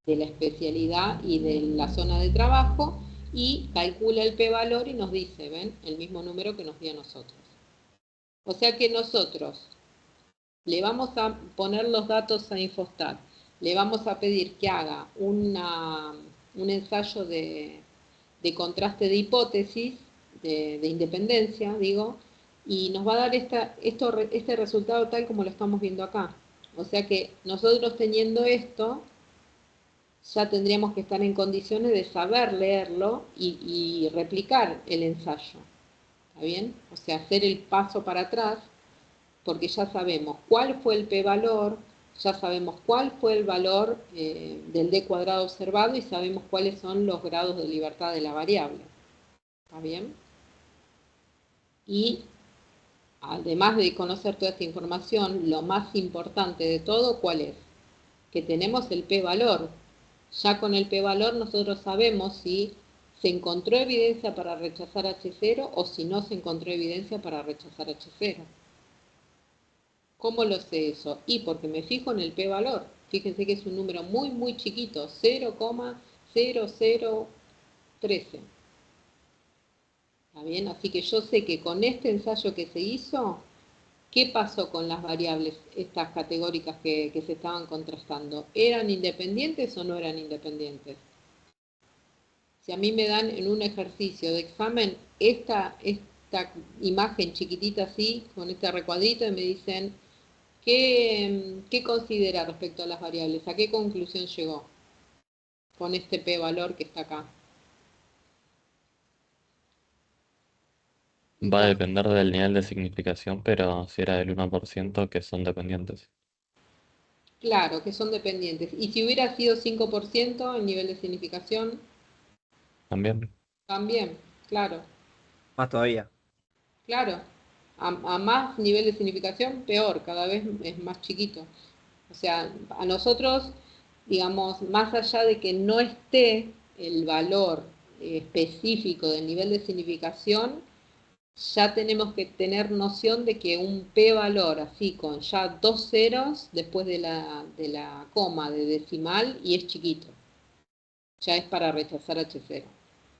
Speaker 1: la especialidad y de la zona de trabajo, y calcula el p-valor y nos dice, ¿ven? El mismo número que nos dio a nosotros. O sea que nosotros le vamos a poner los datos a Infostat, le vamos a pedir que haga un ensayo de contraste de hipótesis, de independencia, digo, y nos va a dar este resultado tal como lo estamos viendo acá. O sea que nosotros teniendo esto, ya tendríamos que estar en condiciones de saber leerlo y replicar el ensayo. ¿Está bien? O sea, hacer el paso para atrás, porque ya sabemos cuál fue el p-valor, ya sabemos cuál fue el valor del d cuadrado observado y sabemos cuáles son los grados de libertad de la variable. ¿Está bien? Y además de conocer toda esta información, lo más importante de todo, ¿cuál es? Que tenemos el p-valor. Ya con el p-valor nosotros sabemos si se encontró evidencia para rechazar H0 o si no se encontró evidencia para rechazar H0. ¿Cómo lo sé eso? Y porque me fijo en el p-valor. Fíjense que es un número muy, muy chiquito, 0,0013. ¿Está bien? Así que yo sé que con este ensayo que se hizo, ¿Qué pasó con las variables, estas categóricas que se estaban contrastando? ¿Eran independientes o no eran independientes? Si a mí me dan en un ejercicio de examen esta imagen chiquitita así, con este recuadrito, y me dicen, ¿qué considera respecto a las variables? ¿A qué conclusión llegó con este p-valor que está acá?
Speaker 3: Va a depender del nivel de significación, pero si era del 1% que son dependientes.
Speaker 1: Claro, que son dependientes. Y si hubiera sido 5% el nivel de significación,
Speaker 3: También.
Speaker 1: también, claro,
Speaker 5: Más todavía.
Speaker 1: claro. A más nivel de significación, peor, cada vez es más chiquito. O sea, a nosotros, digamos, más allá de que no esté el valor específico del nivel de significación, ya tenemos que tener noción de que un p-valor así con ya 2 ceros después de la coma de decimal y es chiquito. Ya es para rechazar H0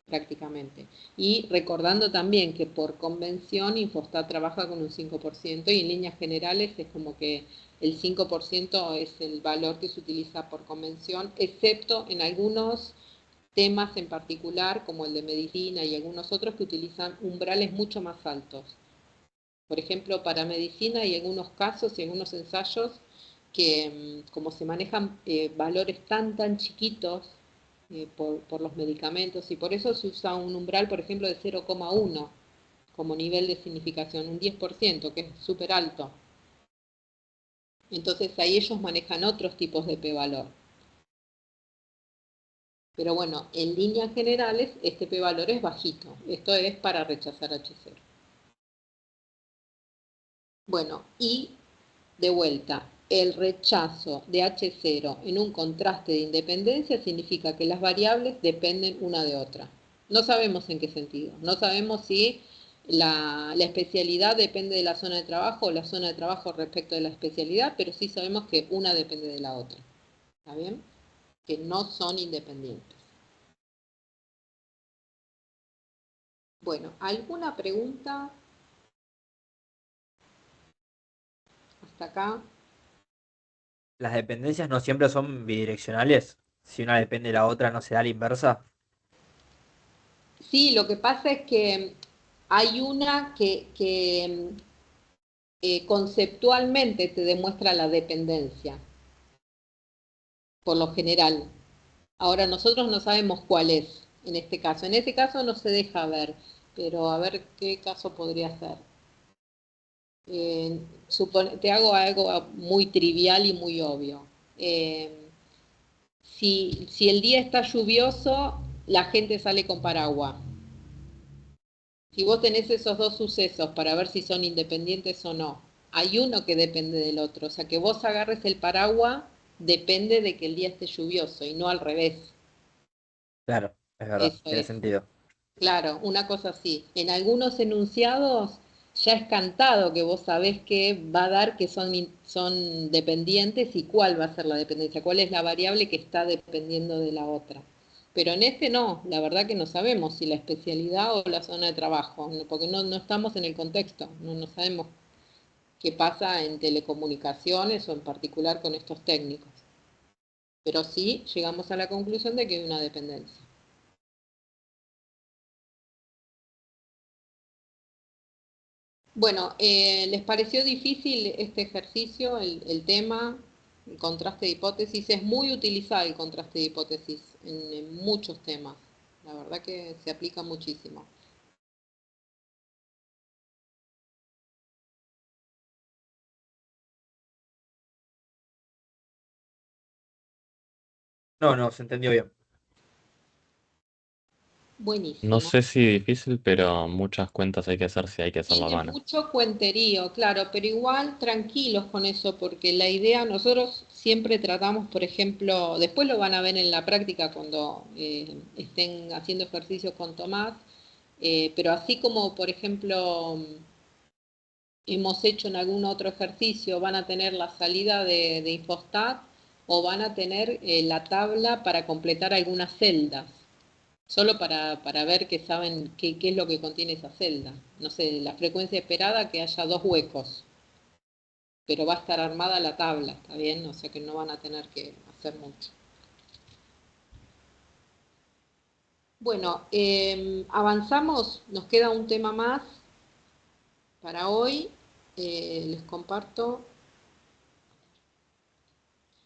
Speaker 1: prácticamente. Y recordando también que por convención Infostat trabaja con un 5% y en líneas generales es como que el 5% es el valor que se utiliza por convención, excepto en algunos temas en particular, como el de medicina y algunos otros que utilizan umbrales mucho más altos. Por ejemplo, para medicina hay algunos casos y algunos ensayos que, como se manejan valores tan chiquitos por los medicamentos, y por eso se usa un umbral, por ejemplo, de 0,1 como nivel de significación, un 10%, que es súper alto. Entonces ahí ellos manejan otros tipos de p-valor. Pero bueno, en líneas generales este p-valor es bajito. Esto es para rechazar H0. Bueno, y de vuelta, el rechazo de H0 en un contraste de independencia significa que las variables dependen una de otra. No sabemos en qué sentido. No sabemos si la especialidad depende de la zona de trabajo o la zona de trabajo respecto de la especialidad, pero sí sabemos que una depende de la otra. ¿Está bien? Que no son independientes. Bueno, ¿alguna pregunta hasta acá?
Speaker 5: Las dependencias no siempre son bidireccionales. Si una depende de la otra, ¿no se da la inversa?
Speaker 1: Sí, lo que pasa es que hay una que conceptualmente te demuestra la dependencia, por lo general. Ahora nosotros no sabemos cuál es en este caso. En este caso no se deja ver, pero a ver qué caso podría ser. Te hago algo muy trivial y muy obvio. Si el día está lluvioso, la gente sale con paraguas. Si vos tenés esos dos sucesos para ver si son independientes o no, hay uno que depende del otro. O sea, que vos agarres el paraguas depende de que el día esté lluvioso y no al revés.
Speaker 5: Claro, es verdad,
Speaker 1: Eso
Speaker 5: tiene
Speaker 1: es.
Speaker 5: sentido.
Speaker 1: Claro, una cosa así. En algunos enunciados ya es cantado que vos sabés que va a dar que son dependientes y cuál va a ser la dependencia, cuál es la variable que está dependiendo de la otra. Pero en este no, la verdad que no sabemos si la especialidad o la zona de trabajo, porque no estamos en el contexto, no sabemos qué pasa en telecomunicaciones o en particular con estos técnicos. Pero sí llegamos a la conclusión de que hay una dependencia. Bueno, ¿les pareció difícil este ejercicio, el tema, el contraste de hipótesis? Es muy utilizado el contraste de hipótesis en muchos temas. La verdad que se aplica muchísimo.
Speaker 5: No, se entendió bien.
Speaker 3: No
Speaker 1: Buenísimo.
Speaker 3: sé si difícil, pero muchas cuentas hay que hacer si hay que hacer la
Speaker 1: Tiene
Speaker 3: gana.
Speaker 1: mucho cuenterío, claro, pero igual tranquilos con eso, porque la idea, nosotros siempre tratamos, por ejemplo, después lo van a ver en la práctica cuando estén haciendo ejercicios con Tomás, pero así como, por ejemplo, hemos hecho en algún otro ejercicio, van a tener la salida de Infostat o van a tener la tabla para completar algunas celdas, solo para ver que saben qué es lo que contiene esa celda. No sé, la frecuencia esperada, que haya 2 huecos. pero va a estar armada la tabla, ¿está bien? O sea que no van a tener que hacer mucho. Bueno, avanzamos, nos queda un tema más para hoy. Les comparto